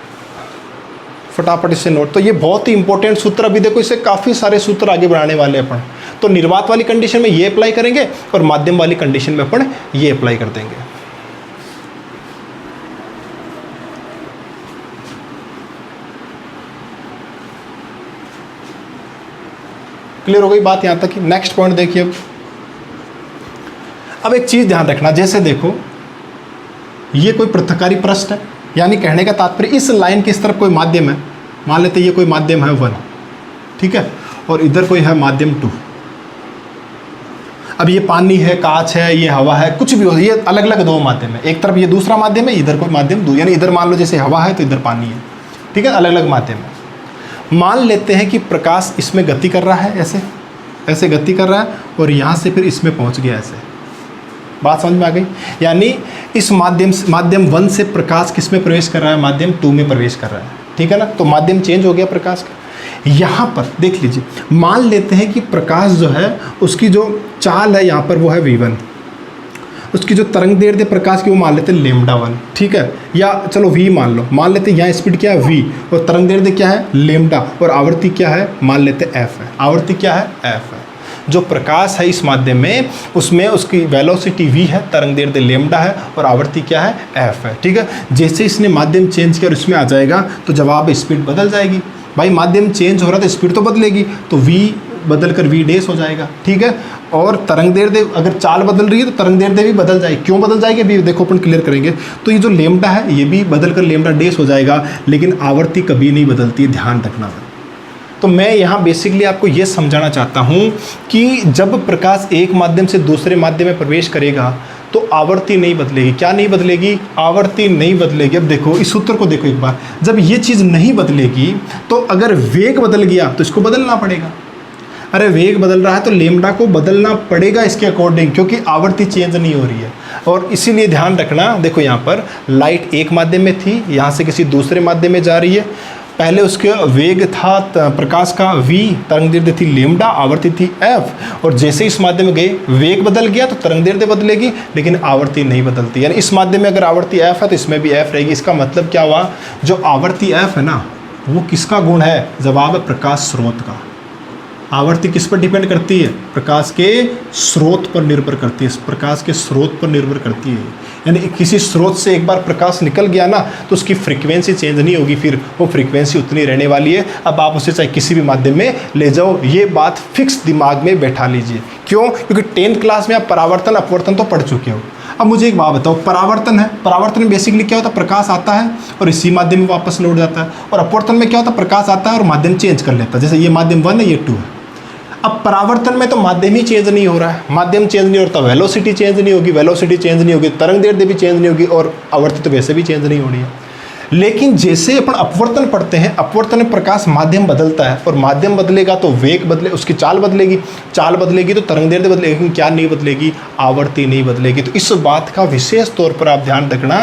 फटाफट इससे नोट। तो ये बहुत ही इंपॉर्टेंट सूत्र, अभी देखो इससे काफ़ी सारे सूत्र आगे बढ़ाने वाले अपन। तो निर्वात वाली कंडीशन में ये अप्लाई करेंगे, और माध्यम वाली कंडीशन में अपन ये अप्लाई कर देंगे। क्लियर हो गई बात यहाँ तक की। नेक्स्ट पॉइंट देखिए, अब एक चीज़ ध्यान रखना, जैसे देखो ये कोई पृथककारी पृष्ठ है, यानी कहने का तात्पर्य इस लाइन की इस तरफ कोई माध्यम है, मान लेते ये कोई माध्यम है 1, ठीक है, और इधर कोई है माध्यम 2। अब ये पानी है, कांच है, ये हवा है, कुछ भी हो, ये अलग अलग दो माध्यम है, एक तरफ ये दूसरा माध्यम है, इधर कोई माध्यम 2, यानी इधर मान लो जैसे हवा है तो इधर पानी है, ठीक है, अलग अलग माध्यम है। मान लेते हैं कि प्रकाश इसमें गति कर रहा है, ऐसे ऐसे गति कर रहा है, और यहाँ से फिर इसमें पहुँच गया ऐसे। बात समझ में आ गई? यानी इस माध्यम 1 से प्रकाश किस में प्रवेश कर रहा है, माध्यम 2 में प्रवेश कर रहा है, ठीक है ना। तो माध्यम चेंज हो गया प्रकाश का। यहाँ पर देख लीजिए, मान लेते हैं कि प्रकाश जो है उसकी जो चाल है यहाँ पर वो है v1, उसकी जो तरंग दैर्ध्य प्रकाश की वो मान लेते हैं λ1, ठीक है, या चलो v मान लेते हैं, यहाँ स्पीड क्या है v, और तरंग दैर्ध्य क्या है λ, और आवृत्ति क्या है मान लेते हैं f है। आवृत्ति क्या है? f है। जो प्रकाश है इस माध्यम में उसमें उसकी वेलोसिटी v है, तरंग दैर्ध्य λ है, और आवृत्ति क्या है? f है, ठीक है। जैसे इसने माध्यम चेंज किया और इसमें आ जाएगा तो जवाब स्पीड बदल जाएगी। भाई माध्यम चेंज हो रहा है तो स्पीड तो बदलेगी, तो v बदल कर v डैश हो जाएगा, ठीक है। और तरंग दैर्ध्य अगर चाल बदल रही है तो तरंग दैर्ध्य भी बदल जाएगी। क्यों बदल जाएगी अभी देखो अपन क्लियर करेंगे। तो ये जो λ है ये भी बदल कर λ डैश हो जाएगा, लेकिन आवृत्ति कभी नहीं बदलती है, ध्यान रखना। तो मैं यहाँ बेसिकली आपको ये समझाना चाहता हूँ कि जब प्रकाश एक माध्यम से दूसरे माध्यम में प्रवेश करेगा तो आवृत्ति नहीं बदलेगी। क्या नहीं बदलेगी? आवृत्ति नहीं बदलेगी। अब देखो इस सूत्र को देखो एक बार, जब ये चीज़ नहीं बदलेगी तो अगर वेग बदल गया तो इसको बदलना पड़ेगा। अरे वेग बदल रहा है तो लेमडा को बदलना पड़ेगा इसके अकॉर्डिंग, क्योंकि आवृत्ति चेंज नहीं हो रही है। और इसीलिए ध्यान रखना, देखो यहाँ पर लाइट एक माध्यम में थी, यहाँ से किसी दूसरे माध्यम में जा रही है। पहले उसके वेग था प्रकाश का v, तरंग दैर्ध्य थी λ, आवृत्ति थी f, और जैसे इस माध्यम में गए वेग बदल गया तो तरंग दैर्ध्य बदलेगी, लेकिन आवृत्ति नहीं बदलती। यानी इस माध्यम में अगर आवृत्ति f है तो इसमें भी f रहेगी। इसका मतलब क्या हुआ, जो आवृत्ति f है ना वो किसका गुण है? जवाब है प्रकाश स्रोत का। आवृत्ति किस पर डिपेंड करती है? प्रकाश के स्रोत पर निर्भर करती है, प्रकाश के स्रोत पर निर्भर करती है। यानी किसी स्रोत से एक बार प्रकाश निकल गया ना तो उसकी फ्रीक्वेंसी चेंज नहीं होगी, फिर वो फ्रीक्वेंसी उतनी रहने वाली है। अब आप उसे चाहे किसी भी माध्यम में ले जाओ, ये बात फिक्स दिमाग में बैठा लीजिए। क्यों? क्योंकि 10th क्लास में आप परावर्तन अपवर्तन तो पढ़ चुके हो। अब मुझे एक बात बताओ, परावर्तन है, परावर्तन में बेसिकली क्या होता है? प्रकाश आता है और इसी माध्यम में वापस लौट जाता है। और अपवर्तन में क्या होता है? प्रकाश आता है और माध्यम चेंज कर लेता है। जैसे ये माध्यम 1 है, ये 2 है। अब परावर्तन में तो माध्यम ही चेंज नहीं हो रहा है, माध्यम चेंज नहीं होता, वेलोसिटी चेंज नहीं होगी, वेलोसिटी चेंज नहीं होगी, तरंग दैर्ध्य भी चेंज नहीं होगी, और आवृत्ति तो वैसे भी चेंज नहीं हो रही है। लेकिन जैसे अपन अपवर्तन पढ़ते हैं, अपवर्तन में प्रकाश माध्यम बदलता है, और माध्यम बदलेगा तो वेग बदले, उसकी चाल बदलेगी, चाल बदलेगी तो तरंग दैर्ध्य बदलेगी, लेकिन क्या नहीं बदलेगी? आवृत्ति नहीं बदलेगी। तो इस बात का विशेष तौर पर आप ध्यान रखना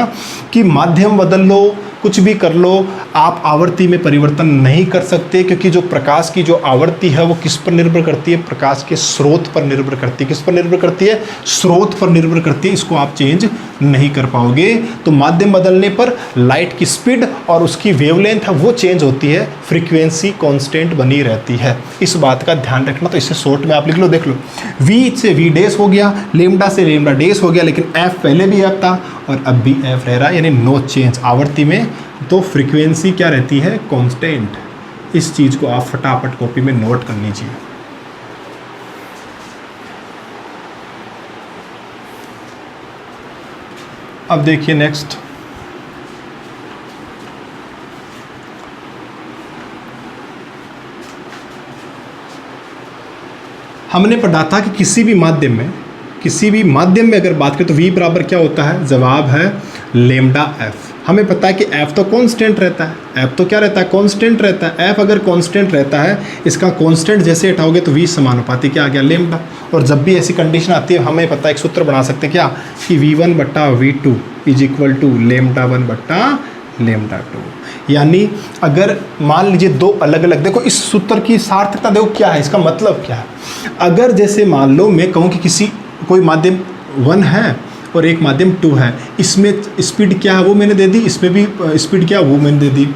कि माध्यम बदल लो, कुछ भी कर लो, आप आवृत्ति में परिवर्तन नहीं कर सकते, क्योंकि जो प्रकाश की जो आवृत्ति है वो किस पर निर्भर करती है? प्रकाश के स्रोत पर निर्भर करती है। किस पर निर्भर करती है? स्रोत पर निर्भर करती है। इसको आप चेंज नहीं कर पाओगे। तो माध्यम बदलने पर लाइट की स्पीड और उसकी वेवलेंथ है वो चेंज होती है, फ्रीक्वेंसी कांस्टेंट बनी रहती है। इस बात का ध्यान रखना। तो इसे शॉर्ट में आप लिख लो, देख लो, v से v डैश हो गया, लेमडा से लेमडा डैश हो गया, लेकिन f पहले भी f था और अब भी f रह रहा है, यानी नो चेंज। आवृत्ति में तो फ्रीक्वेंसी क्या रहती है? कांस्टेंट। इस चीज़ को आप फटाफट कॉपी में नोट कर लीजिए। अब देखिए नेक्स्ट, हमने पढ़ा था कि किसी भी माध्यम में अगर बात करें तो v बराबर क्या होता है? जवाब है लेमडा f। हमें पता है कि f तो कांस्टेंट रहता है, f तो क्या रहता है? कांस्टेंट रहता है। f अगर कांस्टेंट रहता है, इसका कांस्टेंट जैसे हटाओगे तो v समानुपाती क्या आ गया? लेमडा। और जब भी ऐसी कंडीशन आती है हमें पता है, एक सूत्र बना सकते हैं क्या, कि v1 बट्टा v2 is equal to lambda 1 बट्टा लेमडा 2। यानी अगर मान लीजिए दो अलग अलग, देखो इस सूत्र की सार्थकता देखो क्या है, इसका मतलब क्या है। अगर जैसे मान लो मैं कहूँ कि कोई माध्यम 1 है और एक माध्यम 2 है, इसमें स्पीड क्या है वो मैंने दे दी, इसमें भी स्पीड क्या है वो मैंने दे दी।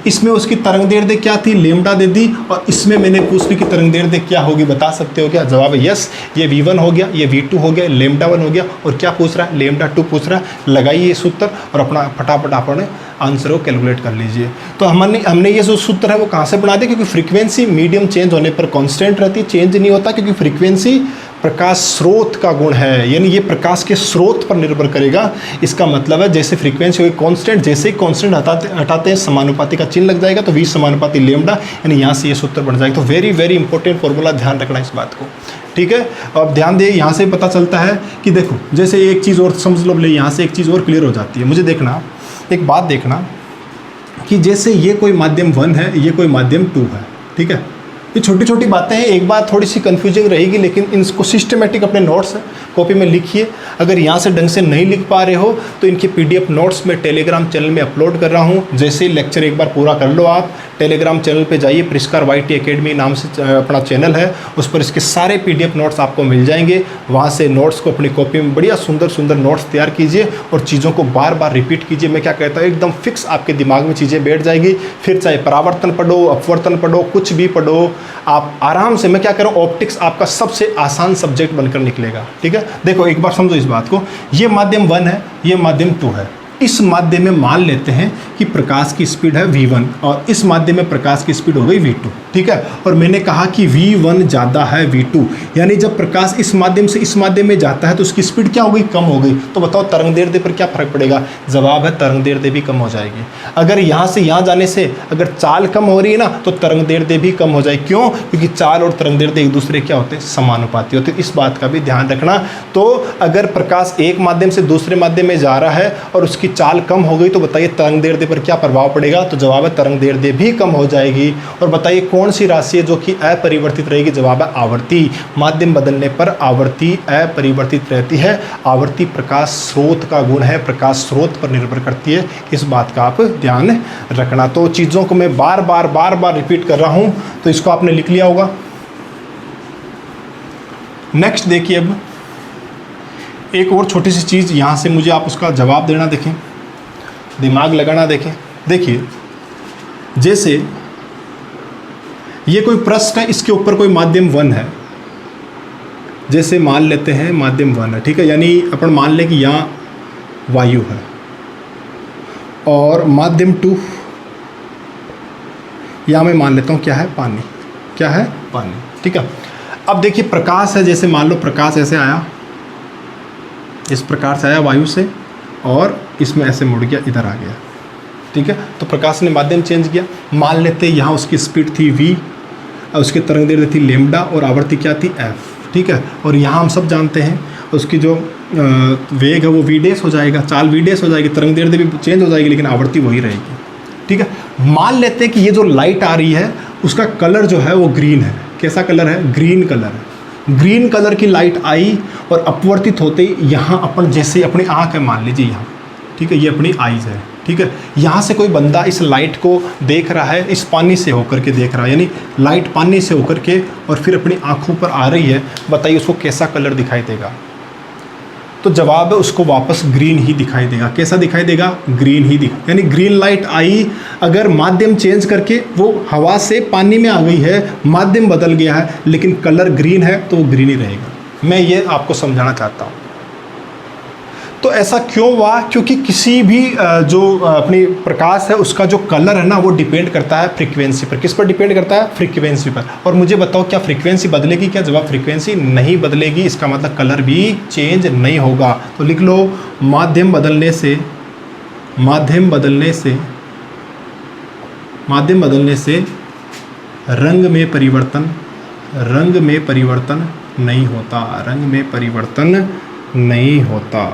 इसमें उसकी तरंग दैर्ध्य क्या थी, लैम्डा दे दी, और इसमें मैंने पूछ ली कि तरंग दैर्ध्य क्या होगी, बता सकते हो क्या? जवाब है यस। ये v1 हो गया, ये v2 हो गया, लैम्डा 1 हो गया, और क्या पूछ रहा है, लैम्डा 2 पूछ रहा है। लगाइए ये सूत्र और अपना फटाफट अपने आंसर को कैलकुलेट कर लीजिए। तो हमने ये जो सूत्र है वो कहाँ से बना दिया, क्योंकि फ्रीक्वेंसी मीडियम चेंज होने पर कांस्टेंट रहती है, चेंज नहीं होता, क्योंकि फ्रीक्वेंसी प्रकाश स्रोत का गुण है, यानी ये प्रकाश के स्रोत पर निर्भर करेगा। इसका मतलब है जैसे फ्रीक्वेंसी हुई कांस्टेंट, जैसे ही कांस्टेंट हटाते हैं समानुपाती का चिन्ह लग जाएगा, तो v समानुपाती लैम्डा, यानी यहाँ से ये सूत्र बन जाएगा। तो वेरी वेरी इंपॉर्टेंट फॉर्मूला, ध्यान रखना इस बात को, ठीक है। अब ध्यान दे, यहाँ से पता चलता है कि देखो जैसे एक चीज़ और समझ लो, यहाँ से एक चीज़ और क्लियर हो जाती है। मुझे देखना, एक बात देखना कि जैसे ये कोई माध्यम 1 है, ये कोई माध्यम 2 है, ठीक है। ये छोटी छोटी बातें हैं, एक बात थोड़ी सी कंफ्यूजिंग रहेगी, लेकिन इनको सिस्टमेटिक अपने नोट्स कॉपी में लिखिए। अगर यहाँ से ढंग से नहीं लिख पा रहे हो तो इनके PDF नोट्स में टेलीग्राम चैनल में अपलोड कर रहा हूँ। जैसे ही लेक्चर एक बार पूरा कर लो, आप टेलीग्राम चैनल पे जाइए, परिष्कार YT एकेडमी नाम से अपना चैनल है, उस पर इसके सारे PDF नोट्स आपको मिल जाएंगे। वहाँ से नोट्स को अपनी कॉपी में बढ़िया सुंदर सुंदर नोट्स तैयार कीजिए और चीज़ों को बार बार रिपीट कीजिए। मैं क्या कहता हूँ, एकदम फिक्स आपके दिमाग में चीज़ें बैठ जाएगी। फिर चाहे परावर्तन पढ़ो, अपवर्तन पढ़ो, कुछ भी पढ़ो, आप आराम से, मैं क्या कह रहा हूँ, ऑप्टिक्स आपका सबसे आसान सब्जेक्ट बनकर निकलेगा, ठीक है। देखो एक बार समझो इस बात को, ये माध्यम 1 है, ये माध्यम 2 है। इस माध्यम में मान लेते हैं कि प्रकाश की स्पीड है v1 और इस माध्यम में प्रकाश की स्पीड हो गई v2, ठीक है। और मैंने कहा कि v1 ज़्यादा है v2, यानी जब प्रकाश इस माध्यम से इस माध्यम में जाता है तो उसकी स्पीड क्या हो गई, कम हो गई। तो बताओ तरंग दैर्ध्य पर क्या फर्क पड़ेगा? जवाब है तरंग दैर्ध्य भी कम हो जाएगी। अगर यहाँ से यहाँ जाने से अगर चाल कम हो रही है ना, तो तरंग दैर्ध्य भी कम हो जाएगी। क्यों? क्योंकि चाल और तरंग दैर्ध्य एक दूसरे क्या होते हैं, समानुपाती होते हैं। इस बात का भी ध्यान रखना। तो अगर प्रकाश एक माध्यम से दूसरे माध्यम में जा रहा है और उसकी चाल कम हो गई, तो बताइए तरंग दैर्ध्य पर क्या प्रभाव पड़ेगा? तो जवाब है तरंग दैर्ध्य भी कम हो जाएगी। और बताइए कौन सी राशि है जो कि अपरिवर्तित रहेगी? जवाब है आवर्ती। माध्यम बदलने पर आवर्ती अपरिवर्तित रहती है। आवर्ती प्रकाश स्रोत का गुण है, प्रकाश स्रोत पर निर्भर करती है। इस बात का आप ध्यान रखना। तो चीज़ों को मैं बार बार रिपीट कर रहा हूँ, तो इसको आपने लिख लिया होगा। नेक्स्ट देखिए, अब एक और छोटी सी चीज़ यहाँ से मुझे आप उसका जवाब देना, देखें, दिमाग लगाना। देखें, देखिए जैसे ये कोई प्रश्न है, इसके ऊपर कोई माध्यम 1 है, जैसे मान लेते हैं माध्यम 1 है, ठीक है। यानी अपन मान लें कि यहाँ वायु है और माध्यम 2 यहाँ मैं मान लेता हूँ क्या है, पानी। क्या है? पानी, ठीक है। अब देखिए प्रकाश है, जैसे मान लो प्रकाश ऐसे आया, इस प्रकार से आया वायु से और इसमें ऐसे मुड़ गया, इधर आ गया, ठीक है। तो प्रकाश ने माध्यम चेंज किया। मान लेते हैं यहाँ उसकी स्पीड थी v और उसकी तरंग दैर्ध्य थी लैम्डा और आवर्ती क्या थी f, ठीक है। और यहाँ हम सब जानते हैं उसकी जो वेग है वो v डैश हो जाएगा, चाल v डैश हो जाएगी, तरंग दैर्ध्य भी चेंज हो जाएगी, लेकिन आवर्ती वही रहेगी, ठीक है। मान लेते हैं कि ये जो लाइट आ रही है उसका कलर जो है वो ग्रीन है। कैसा कलर है? ग्रीन कलर है। ग्रीन कलर की लाइट आई और अपवर्तित होते ही यहाँ अपन, जैसे अपनी आँख है मान लीजिए यहाँ, ठीक है, ये अपनी आईज है, ठीक है। यहाँ से कोई बंदा इस लाइट को देख रहा है, इस पानी से होकर के देख रहा है, यानी लाइट पानी से होकर के और फिर अपनी आँखों पर आ रही है। बताइए उसको कैसा कलर दिखाई देगा? तो जवाब है उसको वापस ग्रीन ही दिखाई देगा। कैसा दिखाई देगा? ग्रीन ही दिखा, यानी ग्रीन लाइट आई, अगर माध्यम चेंज करके वो हवा से पानी में आ गई है, माध्यम बदल गया है, लेकिन कलर ग्रीन है, तो वो ग्रीन ही रहेगा। मैं ये आपको समझाना चाहता हूँ। तो ऐसा क्यों हुआ? क्योंकि किसी भी जो अपनी प्रकाश है उसका जो कलर है ना, वो डिपेंड करता है फ्रीक्वेंसी पर। किस पर डिपेंड करता है? फ्रीक्वेंसी पर। और मुझे बताओ क्या फ्रीक्वेंसी बदलेगी क्या? जवाब फ्रीक्वेंसी नहीं बदलेगी, इसका मतलब कलर भी चेंज नहीं होगा। तो लिख लो, माध्यम बदलने से रंग में परिवर्तन नहीं होता। रंग में परिवर्तन नहीं होता,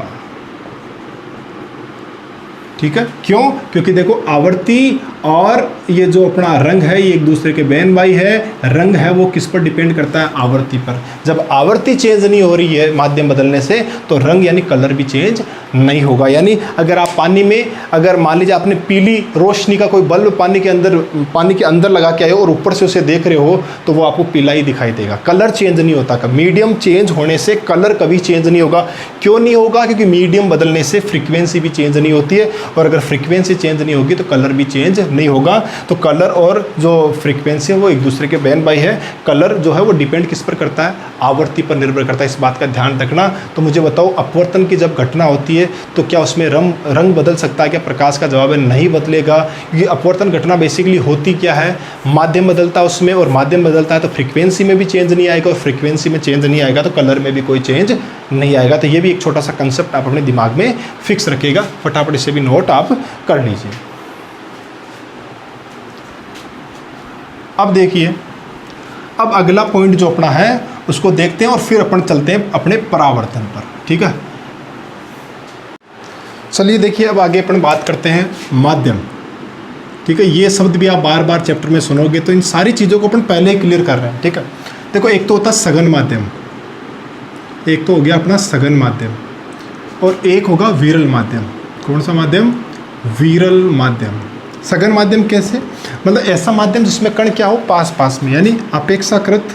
ठीक है। क्यों? क्योंकि देखो आवर्ती और ये जो अपना रंग है ये एक दूसरे के बहन भाई है। रंग है वो किस पर डिपेंड करता है? आवृत्ति पर। जब आवृत्ति चेंज नहीं हो रही है माध्यम बदलने से तो रंग यानी कलर भी चेंज नहीं होगा। यानी अगर आप पानी में, अगर मान लीजिए आपने पीली रोशनी का कोई बल्ब पानी के अंदर लगा के आए हो और ऊपर से उसे देख रहे हो तो वो आपको पीला ही दिखाई देगा, कलर चेंज नहीं होता। कब मीडियम चेंज होने से कलर कभी चेंज नहीं होगा। क्यों नहीं होगा? क्योंकि मीडियम बदलने से फ्रीक्वेंसी भी चेंज नहीं होती है, और अगर फ्रीक्वेंसी चेंज नहीं होगी तो कलर भी चेंज नहीं होगा। तो कलर और जो फ्रीक्वेंसी है वो एक दूसरे के बहन भाई है। कलर जो है वो डिपेंड किस पर करता है? आवृत्ति पर निर्भर करता है। इस बात का ध्यान रखना। तो मुझे बताओ, अपवर्तन की जब घटना होती है तो क्या उसमें रंग बदल सकता है क्या? प्रकाश का जवाब है नहीं बदलेगा। क्योंकि अपवर्तन घटना बेसिकली होती क्या है? माध्यम बदलता है उसमें, और माध्यम बदलता है तो फ्रीक्वेंसी में भी चेंज नहीं आएगा, और फ्रीक्वेंसी में चेंज नहीं आएगा तो कलर में भी कोई चेंज नहीं आएगा। तो ये भी एक छोटा सा कंसेप्ट आप अपने दिमाग में फिक्स रखिएगा। फटाफट इसे भी नोट आप कर लीजिए। अब देखिए, अब अगला पॉइंट जो अपना है उसको देखते हैं और फिर अपन चलते हैं अपने परावर्तन पर। ठीक है, चलिए देखिए, अब आगे अपन बात करते हैं माध्यम। ठीक है, ये शब्द भी आप बार बार चैप्टर में सुनोगे, तो इन सारी चीज़ों को अपन पहले ही क्लियर कर रहे हैं। ठीक है, देखो, एक तो होता है सघन माध्यम, एक तो हो गया अपना सघन माध्यम, और एक होगा विरल माध्यम। कौन सा माध्यम? विरल माध्यम। सघन माध्यम कैसे? मतलब ऐसा माध्यम जिसमें कण क्या हो? पास पास में, यानी अपेक्षाकृत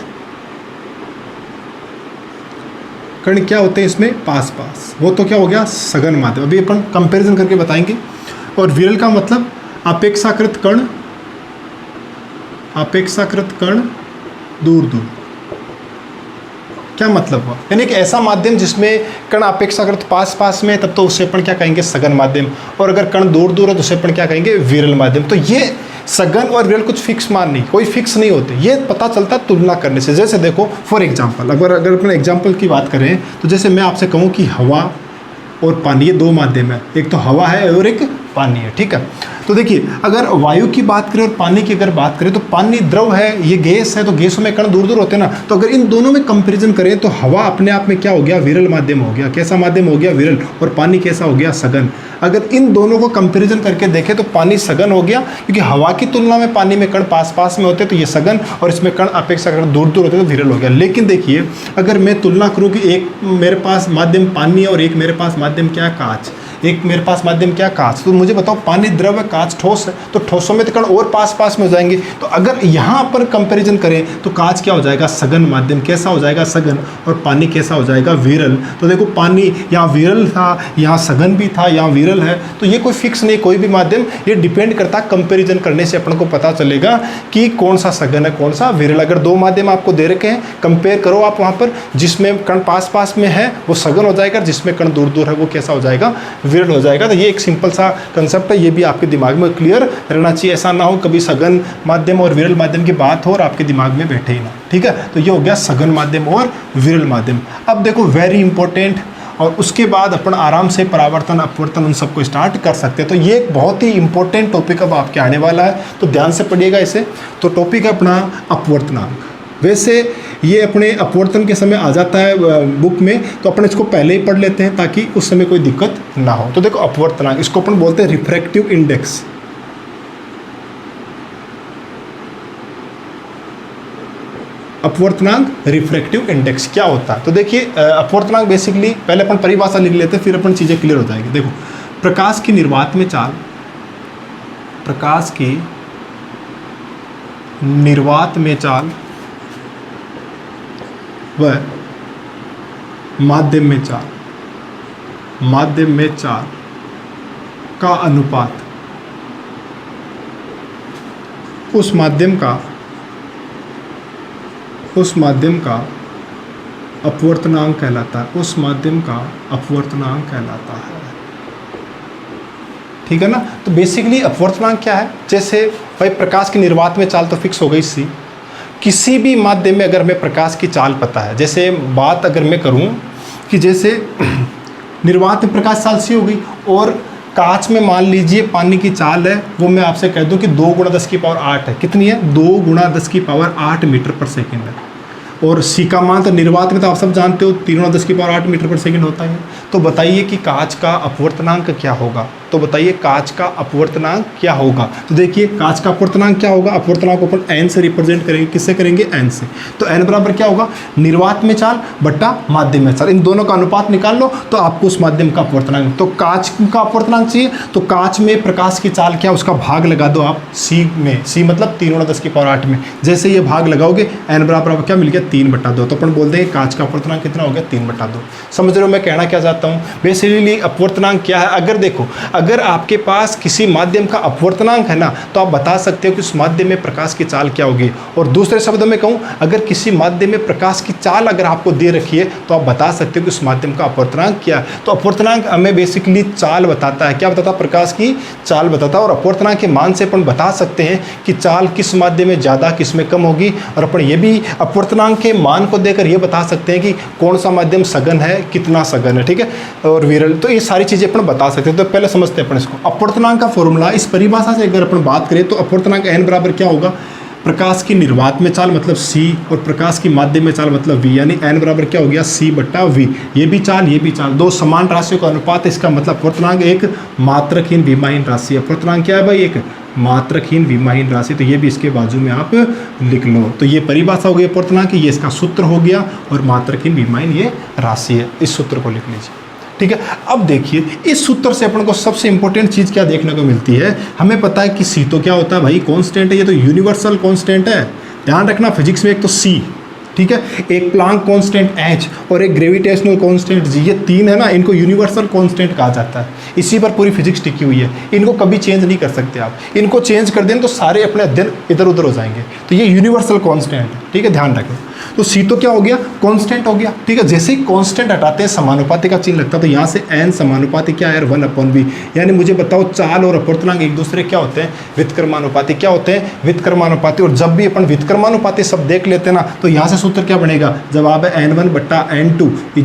कण क्या होते हैं इसमें? पास पास। वो तो क्या हो गया? सघन माध्यम। अभी अपन कंपैरिजन करके बताएंगे। और विरल का मतलब अपेक्षाकृत कण दूर दूर। क्या मतलब हुआ? यानी कि ऐसा माध्यम जिसमें कण अपेक्षाकृत पास पास में, तब तो उसे अपन क्या कहेंगे? सघन माध्यम। और अगर कण दूर दूर है तो उसे अपन क्या कहेंगे? विरल माध्यम। तो ये सघन और विरल कुछ फिक्स मान नहीं, कोई फिक्स नहीं होते, ये पता चलता तुलना करने से। जैसे देखो, फॉर एग्जांपल, अगर अपन एग्जांपल की बात करें तो जैसे मैं आपसे कहूँ कि हवा और पानी, ये दो माध्यम है, एक तो हवा है और एक पानी है। ठीक है, तो देखिए, अगर वायु की बात करें और पानी की अगर बात करें तो पानी द्रव है, ये गैस है, तो गैसों में कण दूर दूर होते हैं ना। तो अगर इन दोनों में कंपैरिजन करें तो हवा अपने आप में क्या हो गया? विरल माध्यम हो गया। कैसा माध्यम हो गया? विरल। और पानी कैसा हो गया? सघन। अगर इन दोनों को कंपैरिजन करके देखें तो पानी सघन हो गया, क्योंकि हवा की तुलना में पानी में कण पास पास में होते तो ये सघन, और इसमें कण अपेक्षाकृत दूर दूर होते तो विरल हो गया। लेकिन देखिए, अगर मैं तुलना करूँ कि एक मेरे पास माध्यम पानी है और एक मेरे पास माध्यम क्या है? कांच। एक मेरे पास माध्यम क्या? कांच। तो मुझे बताओ, पानी द्रव है, कांच ठोस है, तो ठोसों में तो कण और पास पास में हो जाएंगे। तो अगर यहाँ पर कंपैरिजन करें तो कांच क्या हो जाएगा? सघन माध्यम। कैसा हो जाएगा? सघन। और पानी कैसा हो जाएगा? विरल। तो देखो, पानी यहाँ विरल था, यहाँ सघन भी था, यहाँ विरल है। तो ये कोई फिक्स नहीं, कोई भी माध्यम, ये डिपेंड करता है। कंपेरिजन करने से अपन को पता चलेगा कि कौन सा सघन है, कौन सा विरल। अगर दो माध्यम आपको दे रखे हैं, कंपेयर करो आप, वहाँ पर जिसमें कण पास पास में है वो सघन हो जाएगा, जिसमें कण दूर दूर है वो कैसा हो जाएगा? विरल हो जाएगा। तो ये एक सिंपल सा कंसेप्ट है, ये भी आपके दिमाग में क्लियर रहना चाहिए। ऐसा ना हो कभी सघन माध्यम और विरल माध्यम की बात हो और आपके दिमाग में बैठे ही ना। ठीक है, तो ये हो गया सघन माध्यम और विरल माध्यम। अब देखो, वेरी इंपॉर्टेंट, और उसके बाद अपन आराम से परावर्तन, अपवर्तन, उन सबको स्टार्ट कर सकते हैं। तो ये एक बहुत ही इंपॉर्टेंट टॉपिक अब आपके आने वाला है, तो ध्यान से पढ़िएगा इसे। तो टॉपिक है अपना अपवर्तनांक। वैसे ये अपने अपवर्तन के समय आ जाता है बुक में, तो अपन इसको पहले ही पढ़ लेते हैं ताकि उस समय कोई दिक्कत ना हो। तो देखो, अपवर्तनांक, इसको अपन बोलते हैं रिफ्रैक्टिव इंडेक्स। अपवर्तनांक, रिफ्रैक्टिव इंडेक्स क्या होता है? तो देखिए, अपवर्तनांक बेसिकली पहले अपन परिभाषा लिख लेते हैं, फिर अपन चीज़ें क्लियर हो जाएगी। देखो, प्रकाश की निर्वात में चाल, प्रकाश की निर्वात में चाल व माध्यम में चाल, माध्यम में चाल का अनुपात उस माध्यम का अपवर्तनांक कहलाता है, उस माध्यम का अपवर्तनांक कहलाता है। ठीक है ना? तो बेसिकली अपवर्तनांक क्या है? जैसे भाई प्रकाश की निर्वात में चाल तो फिक्स हो गई सी, किसी भी माध्यम में अगर मैं प्रकाश की चाल पता है, जैसे बात अगर मैं करूं कि जैसे निर्वात में प्रकाश चाल सी हो गई, और कांच में मान लीजिए पानी की चाल है, वो मैं आपसे कह दूं कि 2 × 10⁸ है। कितनी है? 2 × 10⁸ मीटर पर सेकेंड है। और सी का मान तो निर्वात में तो आप सब जानते हो 3 × 10⁸ मीटर पर सेकेंड होता है। तो बताइए कि कांच का अपवर्तनांक क्या होगा? तो बताइए कांच का अपवर्तनांक क्या होगा। तो देखिए कांच का अपवर्तनांक क्या होगा, अपवर्तनांक को अपन एन से रिप्रेजेंट करेंगे, किससे करेंगे, एन से। तो एन बराबर क्या होगा, निर्वात में चाल बट्टा माध्यम में चाल, इन दोनों का अनुपात निकाल लो तो आपको उस माध्यम का अपवर्तनांक। तो कांच का अपवर्तनांक चाहिए तो कांच में प्रकाश की चाल क्या, उसका भाग लगा दो आप सी में, सी मतलब 3 × 10⁸ में। जैसे ये भाग लगाओगे एन बराबर क्या मिल गया, 3/2। तो अपन बोल देंगे कांच का अपवर्तनांक कितना हो गया, 3/2। समझ रहे हो मैं कहना क्या चाहता हूँ। बेसिकली अपवर्तनांक क्या है, अगर देखो अगर आपके पास किसी माध्यम का अपवर्तनांक है ना तो आप बता सकते हो कि उस माध्यम में प्रकाश की चाल क्या होगी। और दूसरे शब्दों में कहूँ, अगर किसी माध्यम में प्रकाश की चाल अगर आपको दे रखी है तो आप बता सकते हो कि उस माध्यम का अपवर्तनांक क्या है। तो अपवर्तनांक हमें बेसिकली चाल बताता है, क्या बताता है, प्रकाश की चाल बताता है। और अपवर्तनांक के मान से अपन बता सकते हैं कि चाल किस माध्यम में ज़्यादा किस में कम होगी। और अपन ये भी अपवर्तनांक के मान को देकर ये बता सकते हैं कि कौन सा माध्यम सघन है, कितना सघन है, ठीक है, और विरल। तो ये सारी चीज़ें अपन बता सकते हैं। तो पहले समझते हैं अपन इसको। अपवर्तनांक का फॉर्मूला, इस परिभाषा से अगर अपन बात करें तो अपवर्तनांक n बराबर क्या होगा, प्रकाश की निर्वात में चाल मतलब c और प्रकाश की माध्यम में चाल मतलब v, यानी n बराबर क्या हो गया, c/v। ये भी चाल ये भी चाल, दो समान राशियों का अनुपात, इसका मतलब अपवर्तनांक एक मात्रकहीन विमाहीन राशि। अपवर्तनांक क्या है भाई, एक मात्रकहीन विमाहीन राशि। तो ये भी इसके बाजू में आप लिख लो। तो ये परिभाषा हो गई अपवर्तनांक की, ये इसका सूत्र हो गया, और मात्रकहीन विमाहीन ये राशि है। इस सूत्र को लिख लीजिए, ठीक है। अब देखिए इस सूत्र से अपन को सबसे इंपॉर्टेंट चीज़ क्या देखने को मिलती है, हमें पता है कि सी तो क्या होता है भाई, कांस्टेंट है, ये तो यूनिवर्सल कांस्टेंट है। ध्यान रखना फिजिक्स में एक तो सी, ठीक है, एक प्लांक कांस्टेंट एच और एक ग्रेविटेशनल कांस्टेंट जी, ये तीन है ना, इनको यूनिवर्सल कांस्टेंट कहा जाता है। इसी पर पूरी फिजिक्स टिकी हुई है, इनको कभी चेंज नहीं कर सकते आप। इनको चेंज कर दें तो सारे अपने अध्ययन इधर उधर हो जाएंगे। तो ये यूनिवर्सल कांस्टेंट है, ठीक है, ध्यान रखें। तो सी तो क्या हो गया, कांस्टेंट हो गया, ठीक है। जैसे ही कांस्टेंट हटाते हैं समानुपाती का चिन्ह लगता है, तो यहाँ से एन समानुपाती क्या है, 1/v। यानी मुझे बताओ चाल और अपवर्तनांक एक दूसरे क्या होते हैं, व्युत्क्रमानुपाती। क्या होते हैं, व्युत्क्रमानुपाती। और जब भी अपन व्युत्क्रमानुपाती शब्द देख लेते हैं ना तो यहाँ से सूत्र क्या बनेगा, जवाब है n1/n2 =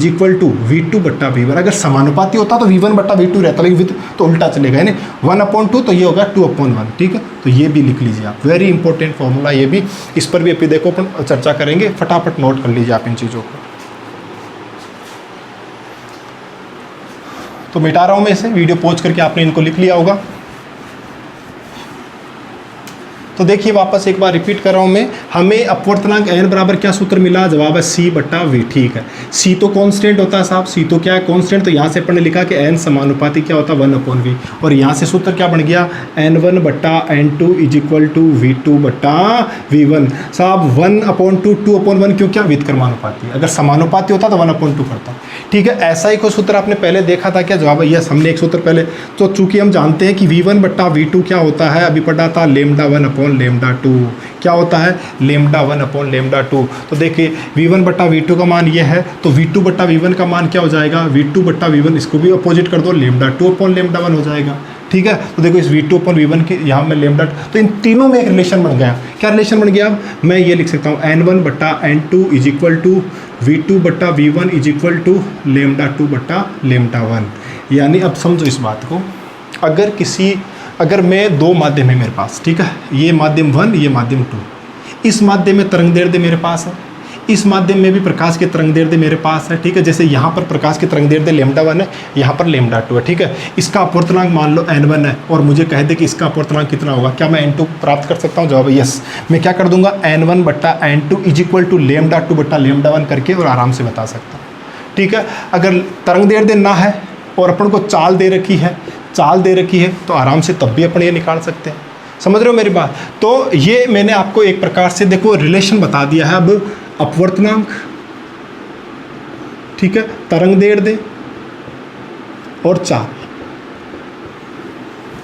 v2/v1। अगर समानुपाती होता तो v1/v2 रहता, लेकिन तो उल्टा चलेगा, यानी 1/2 तो ये होगा 2/1, ठीक है। तो ये भी लिख लीजिए आप, वेरी इंपॉर्टेंट फॉर्मूला ये भी, इस पर भी अभी देखो अपन चर्चा करेंगे, फटाफट नोट कर लीजिए आप इन चीज़ों को। तो मिटा रहा हूं मैं इसे, वीडियो पॉज करके आपने इनको लिख लिया होगा। तो देखिए वापस एक बार रिपीट कर रहा हूं मैं, हमें अपवर्तनांक n बराबर क्या सूत्र मिला, जवाब है c/v, ठीक है। c तो कांस्टेंट होता है साहब, c तो क्या है, कांस्टेंट। तो यहाँ से अपन ने लिखा कि n समानुपाती क्या होता है, 1/v। और यहाँ से सूत्र क्या बन गया, n1/n2 = v2/v1। साहब 1/2 2/1 क्यों, क्या व्युत्क्रमानुपाती, अगर समानुपाती होता तो 1/2 करता, ठीक है। ऐसा ही कोई सूत्र आपने पहले देखा था क्या, जवाब है यस, हमने एक सूत्र पहले। तो चूंकि हम जानते हैं कि v1/v2 क्या होता है, अभी पढ़ा था λ1/λ2, क्या होता है, λ1/λ2। तो देखिए v1/v2 का मान ये है, तो v2/v1 का मान क्या हो जाएगा, v2/v1, इसको भी अपोजिट कर दो, λ2/λ1 हो जाएगा, ठीक है। तो देखो इस v2/v1 की यहाँ में लैम्डा, तो इन तीनों में एक रिलेशन बन गया। क्या रिलेशन बन गया, अब मैं ये लिख सकता हूँ n1/n2 = v2/v1 = λ2/λ1। यानी अब समझो इस बात को, अगर मैं दो माध्यम है मेरे पास, ठीक है, ये माध्यम 1 ये माध्यम 2, इस माध्यम में तरंग दैर्ध्य मेरे पास है, इस माध्यम में भी प्रकाश की तरंग दैर्ध्य मेरे पास है, ठीक है। जैसे यहाँ पर प्रकाश की तरंग दैर्ध्य λ1 है, यहाँ पर λ2 है, ठीक है। इसका अपवर्तनांक मान लो n1 है और मुझे कह दे कि इसका अपवर्तनांक कितना होगा, क्या मैं n2 प्राप्त कर सकता हूँ, जवाब यस। मैं क्या कर दूंगा, n1/n2 = λ2/λ1 करके और आराम से बता सकता हूँ, ठीक है। अगर तरंग दैर्ध्य ना है और अपन को चाल दे रखी है तो आराम से तब भी अपन ये निकाल सकते हैं। समझ रहे हो मेरी बात। तो ये मैंने आपको एक प्रकार से देखो रिलेशन बता दिया है। अब अपवर्तनांक, ठीक है, तरंग दैर्ध्य और चाल,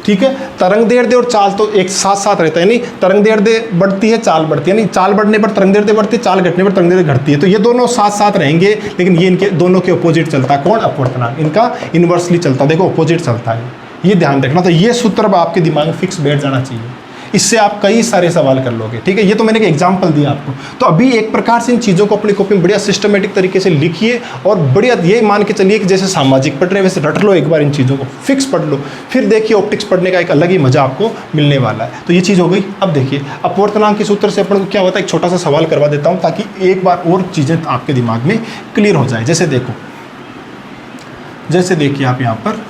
ठीक है। तरंग दैर्ध्य और चाल तो एक साथ साथ रहता है, नहीं तरंग दैर्ध्य बढ़ती है चाल बढ़ती है, नहीं चाल बढ़ने पर तरंग दैर्ध्य बढ़ती है, चाल घटने पर तरंग दैर्ध्य घटती है। तो ये दोनों साथ साथ रहेंगे, लेकिन ये इनके दोनों के अपोजिट चलता है। कौन, अपवर्तनांक, इनका इन्वर्सली चलता है, देखो अपोजिट चलता है, ये ध्यान रखना। तो ये सूत्र अब आपके दिमाग में फिक्स बैठ जाना चाहिए, इससे आप कई सारे सवाल कर लोगे, ठीक है। ये तो मैंने एक एग्जाम्पल दिया आपको। तो अभी एक प्रकार से इन चीज़ों को अपनी कॉपी में बढ़िया सिस्टमेटिक तरीके से लिखिए और बढ़िया ये मान के चलिए कि जैसे सामाजिक पढ़ रहे हैं वैसे रट लो, एक बार इन चीज़ों को फिक्स पढ़ लो, फिर देखिए ऑप्टिक्स पढ़ने का एक अलग ही मजा आपको मिलने वाला है। तो ये चीज़ हो गई। अब देखिए अपवर्तनांक के सूत्र से अपन को क्या होता है, एक छोटा सा सवाल करवा देता हूँ ताकि एक बार और चीज़ें आपके दिमाग में क्लियर हो जाए। जैसे देखिए आप यहाँ पर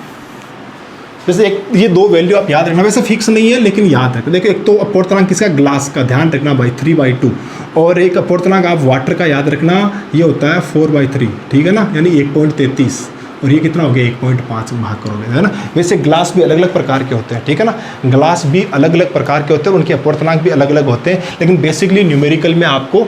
जैसे एक ये दो वैल्यू आप याद रखना, वैसे फिक्स नहीं है लेकिन याद रखना। देखो एक तो अपवर्तनांक किसका, ग्लास का, ध्यान रखना भाई 3/2, और एक अपवर्तनांक आप वाटर का याद रखना, ये होता है 4/3, ठीक है ना, यानी 1.33, और ये कितना हो गया 1.5 भाग करोगे, है ना। वैसे ग्लास भी अलग अलग प्रकार के होते हैं, ठीक है ना, ग्लास भी अलग अलग प्रकार के होते हैं, उनके अपवर्तनांक भी अलग अलग होते हैं, लेकिन बेसिकली न्यूमेरिकल में आपको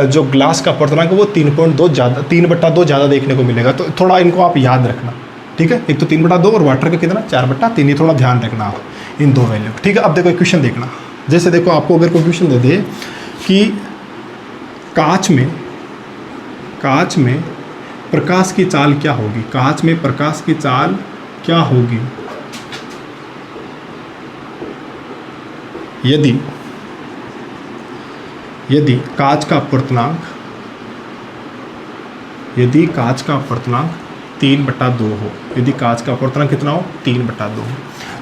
जो ग्लास का अपवर्तनांक है वो 3.2 ज़्यादा, 3/2 ज़्यादा देखने को मिलेगा। तो थोड़ा इनको आप याद रखना, ठीक है। एक तो 3/2 और वाटर का कितना 4/3, ये थोड़ा ध्यान रखना आप इन दो वैल्यू, ठीक है। अब देखो क्वेश्चन देखना, जैसे देखो आपको अगर कोई क्वेश्चन दे दे कि कांच में प्रकाश की चाल क्या होगी, कांच में प्रकाश की चाल क्या होगी यदि कांच का अपवर्तनांक 3/2 हो, यदि कांच का अपवर्तनांक कितना हो 3/2 हो,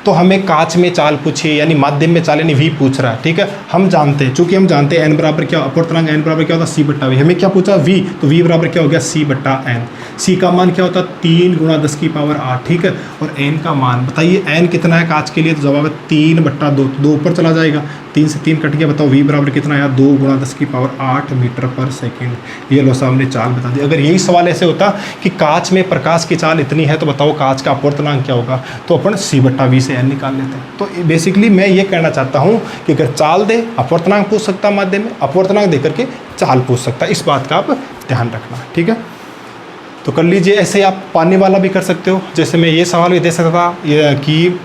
तो हमें कांच में चाल पूछे यानी माध्यम में चाल यानी v पूछ रहा है, ठीक है। हम जानते हैं, चूंकि हम जानते हैं n बराबर क्या, अपवर्तनांक n बराबर क्या होता है c/v, हमें क्या पूछा v, तो v बराबर क्या हो गया c/n, c का मान क्या होता है 3 × 10⁸, ठीक है, और n का मान बताइए, n कितना है कांच के लिए, तो जवाब है 3/2, 2 ऊपर चला जाएगा, 3 से 3 कट गया, बताओ v बराबर कितना आया 2 × 10⁸ मीटर/सेकेंड। ये लो सामने चाल बता दी। अगर यही सवाल ऐसे होता कि कांच में प्रकाश की चाल इतनी है तो बताओ कांच का अपवर्तनांक क्या होगा, तो अपन c/v से n निकाल लेते हैं। तो बेसिकली मैं ये कहना चाहता हूँ कि अगर चाल दे अपवर्तनांक पूछ सकता है माध्यम में, अपवर्तनांक दे करके चाल पूछ सकता है, इस बात का आप ध्यान रखना, ठीक है। तो कर लीजिए, ऐसे आप पानी वाला भी कर सकते हो। जैसे मैं ये सवाल भी दे सकता था कि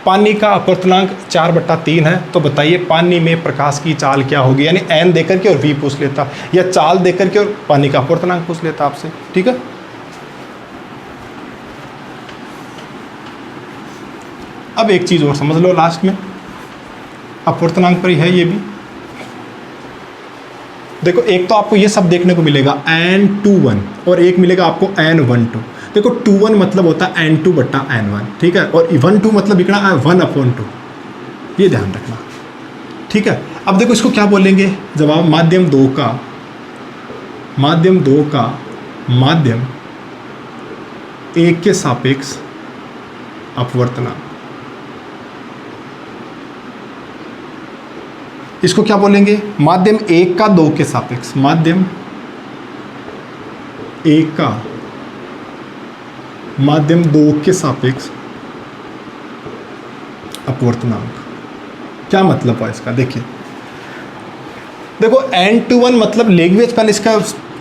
पानी का अपवर्तनांक 4/3 है, तो बताइए पानी में प्रकाश की चाल क्या होगी, यानी n देकर के और v पूछ लेता, या चाल देकर के और पानी का अपवर्तनांक पूछ लेता आपसे, ठीक है। अब एक चीज़ और समझ लो लास्ट में, अपवर्तनांक पर ही है ये भी। देखो एक तो आपको ये सब देखने को मिलेगा n21 और एक मिलेगा आपको n12। देखो 21 मतलब होता है n2/n1, ठीक है, और 12 मतलब इतना 1/2, ये ध्यान रखना, ठीक है। अब देखो इसको क्या बोलेंगे, जवाब माध्यम 2 का माध्यम 1 के सापेक्ष अपवर्तनांक, इसको क्या बोलेंगे, माध्यम 1 का 2 के सापेक्ष, माध्यम 2 के सापेक्ष अपवर्तनांक। क्या मतलब है इसका, देखिए देखो n21 मतलब लैंग्वेज, पहले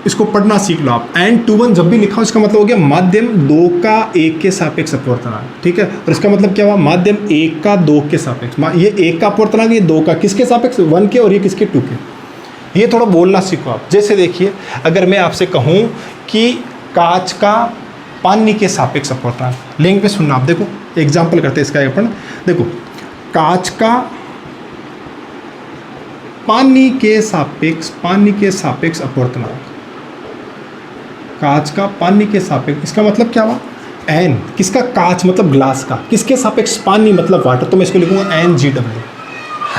इसको पढ़ना सीख लो आप। n21 जब भी लिखा हो इसका मतलब हो गया माध्यम 2 का 1 के सापेक्ष अपवर्तनांक, ठीक है, और इसका मतलब क्या हुआ माध्यम 1 का 2 के सापेक्ष, ये 1 का अपवर्तनांक, ये 2 का, किसके सापेक्ष 1 के, और ये किसके 2 के। ये थोड़ा बोलना सीखो आप। जैसे देखिए अगर मैं आपसे कहूँ कि कांच का पानी के सापेक्ष अपवर्तनांक, लैंग्वेज सुनना आप, देखो एग्जाम्पल करते हैं इसका अपन। देखो कांच का पानी के सापेक्ष अपवर्तनांक, कांच का पानी के सापेक्ष, इसका मतलब क्या हुआ n, किसका, कांच मतलब ग्लास का, किसके सापेक्ष पानी मतलब वाटर, तो मैं इसको लिखूंगा NgW।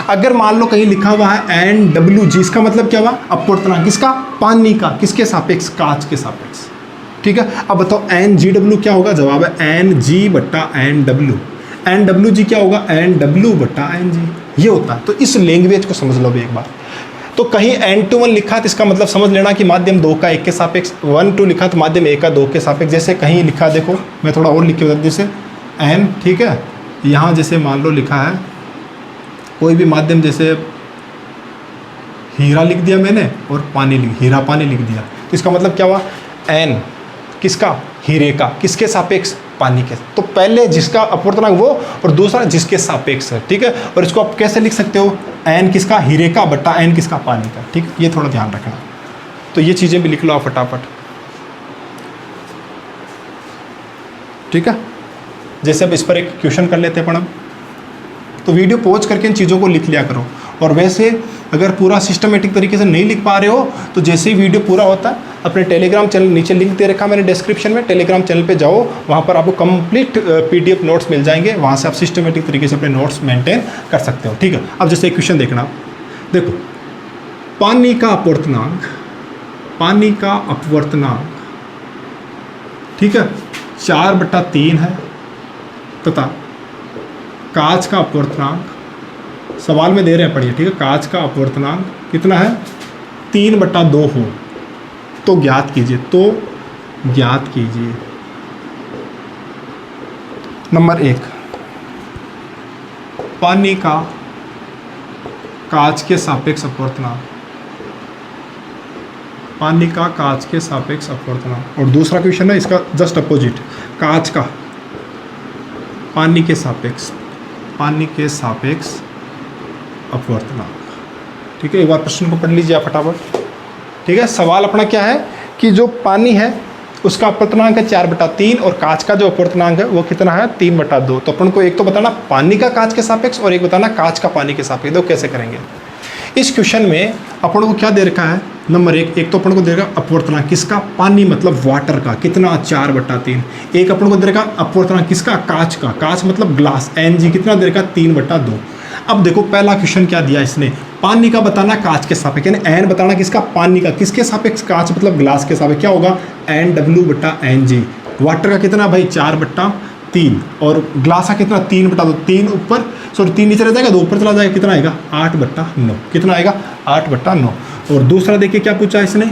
अगर मान लो कहीं लिखा हुआ है NWG, इसका मतलब क्या हुआ अपवर्तनांक, किसका, पानी का, किसके सापेक्ष, कांच के सापेक्ष, ठीक है। अब बताओ NgW क्या होगा, जवाब है Ng/NW, NWG क्या होगा NW/Ng, ये होता है। तो इस लैंग्वेज को समझ लो एक बार। तो कहीं n21 लिखा है तो इसका मतलब समझ लेना कि माध्यम 2 का 1 के सापेक्ष, 12 लिखा तो माध्यम 1 का 2 के सापेक्ष। जैसे कहीं लिखा, देखो मैं थोड़ा और लिख के बता, जैसे n, ठीक है, यहाँ जैसे मान लो लिखा है कोई भी माध्यम, जैसे हीरा लिख दिया मैंने और हीरा पानी लिख दिया, तो इसका मतलब क्या हुआ n किसका, हीरे का, किसके सापेक्ष, पानी के। तो पहले जिसका अपवर्तनांक वो और दूसरा जिसके सापेक्ष है, ठीक है। और इसको आप कैसे लिख सकते हो, n किसका, हीरे का बटा n किसका, पानी का, ठीक, ये थोड़ा ध्यान रखना। तो ये चीज़ें भी लिख लो आप फटाफट, ठीक है। जैसे अब इस पर एक क्वेश्चन कर लेते हैं अपन, तो वीडियो पॉज करके इन चीज़ों को लिख लिया करो। और वैसे अगर पूरा सिस्टमेटिक तरीके से नहीं लिख पा रहे हो तो जैसे ही वीडियो पूरा होता है अपने टेलीग्राम चैनल, नीचे लिंक दे रखा मैंने डिस्क्रिप्शन में, टेलीग्राम चैनल पे जाओ, वहाँ पर आपको कंप्लीट PDF नोट्स मिल जाएंगे, वहाँ से आप सिस्टमेटिक तरीके से अपने नोट्स मेंटेन कर सकते हो, ठीक है। अब जैसे एक क्वेश्चन देखना, देखो पानी का अपवर्तनांक, ठीक है, 4/3 है तथा कांच का अपवर्तनांक, सवाल में दे रहे हैं पढ़िए, ठीक है, कांच का अपवर्तनांक कितना है 3/2 हो तो ज्ञात कीजिए, नंबर 1, पानी का कांच के सापेक्ष अपवर्तनांक, और दूसरा क्वेश्चन है इसका जस्ट अपोजिट, कांच का पानी के सापेक्ष अपवर्तनांक। ठीक है, एक बार प्रश्न को पढ़ लीजिए आप फटाफट। ठीक है, सवाल अपना क्या है कि जो पानी है उसका अपवर्तनांक है 4/3 और कांच का जो अपवर्तनांक है वो कितना है 3/2। तो अपन को एक तो बताना पानी का कांच के सापेक्ष और एक बताना कांच का पानी के सापेक्ष। तो कैसे करेंगे इस क्वेश्चन में? अपन को क्या दे रखा है, नंबर एक तो अपन को दे रखा अपवर्तनांक किसका, पानी मतलब वाटर का, कितना 4/3। एक अपन को दे रखा अपवर्तनांक किसका, कांच का, कांच मतलब ग्लास, Ng कितना दे रखा 3/2। अब देखो पहला क्वेश्चन क्या दिया इसने, पानी का बताना कांच के सापेक्ष, यानी एन बताना किसका, पानी का, किसके सापेक्ष, कांच मतलब ग्लास के सापेक्ष, क्या होगा NW/Ng। वाटर का कितना भाई 4/3 और ग्लास का कितना 3/2, 3 ऊपर सॉरी 3 नीचे रह जाएगा, 2 ऊपर चला जाएगा, कितना आएगा 8/9, कितना आएगा 8/9। और दूसरा देखिए क्या पूछा इसने,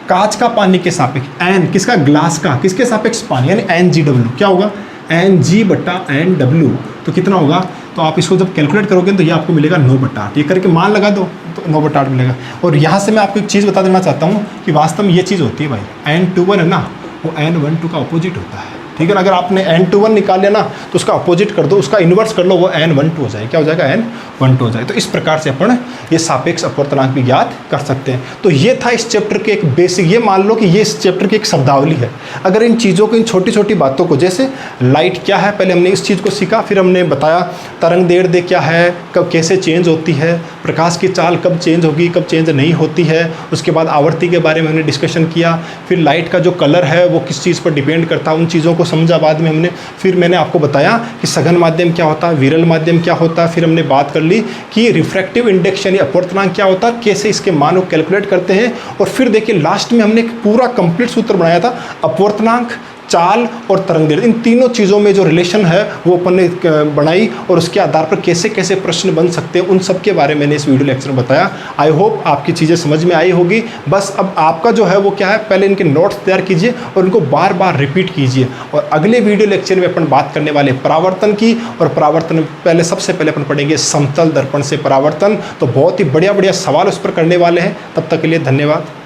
कांच का पानी के सापेक्ष, एन किसका, ग्लास का, किसके सापेक्ष पानी, यानी NGW, क्या होगा Ng/Nw, तो कितना होगा, तो आप इसको जब कैलकुलेट करोगे तो ये आपको मिलेगा 9/8। ये करके मान लगा दो तो 9/8 मिलेगा। और यहाँ से मैं आपको एक चीज़ बता देना चाहता हूँ कि वास्तव में ये चीज़ होती है भाई, N21 है ना, वो N12 का अपोजिट होता है। ठीक है ना, अगर आपने N21 निकाल लिया ना तो उसका अपोजिट कर दो, उसका इन्वर्स कर लो, वो N12 हो जाए, क्या हो जाएगा N12 हो जाए। तो इस प्रकार से अपन ये सापेक्ष अपवर्तनांक भी ज्ञात कर सकते हैं। तो ये था इस चैप्टर के एक बेसिक, ये मान लो कि ये इस चैप्टर की एक शब्दावली है। अगर इन चीज़ों को, इन छोटी छोटी बातों को, जैसे लाइट क्या है, पहले हमने इस चीज़ को सीखा, फिर हमने बताया तरंग दैर्ध्य क्या है, कब कैसे चेंज होती है, प्रकाश की चाल कब चेंज होगी, कब चेंज नहीं होती है, उसके बाद आवर्ती के बारे में हमने डिस्कशन किया, फिर लाइट का जो कलर है वो किस चीज़ पर डिपेंड करता है, उन चीज़ों को समझा बाद में हमने। फिर मैंने आपको बताया कि सघन माध्यम क्या होता है, विरल माध्यम क्या होता है, फिर हमने बात कर ली कि रिफ्रैक्टिव इंडेक्स यानी अपवर्तनांक क्या होता है, कैसे इसके मान को कैलकुलेट करते हैं। और फिर देखिए लास्ट में हमने एक पूरा कंप्लीट सूत्र बनाया था, अपवर्तनांक, चाल और तरंग दैर्ध्य, इन तीनों चीज़ों में जो रिलेशन है वो अपन ने बनाई और उसके आधार पर कैसे कैसे प्रश्न बन सकते हैं, उन सब के बारे में मैंने इस वीडियो लेक्चर में बताया। आई होप आपकी चीज़ें समझ में आई होगी। बस अब आपका जो है वो क्या है, पहले इनके नोट्स तैयार कीजिए और इनको बार बार रिपीट कीजिए। और अगले वीडियो लेक्चर में अपन बात करने वाले परावर्तन की, और परावर्तन पहले सबसे पहले अपन पढ़ेंगे समतल दर्पण से परावर्तन। तो बहुत ही बढ़िया बढ़िया सवाल उस पर करने वाले हैं। तब तक के लिए धन्यवाद।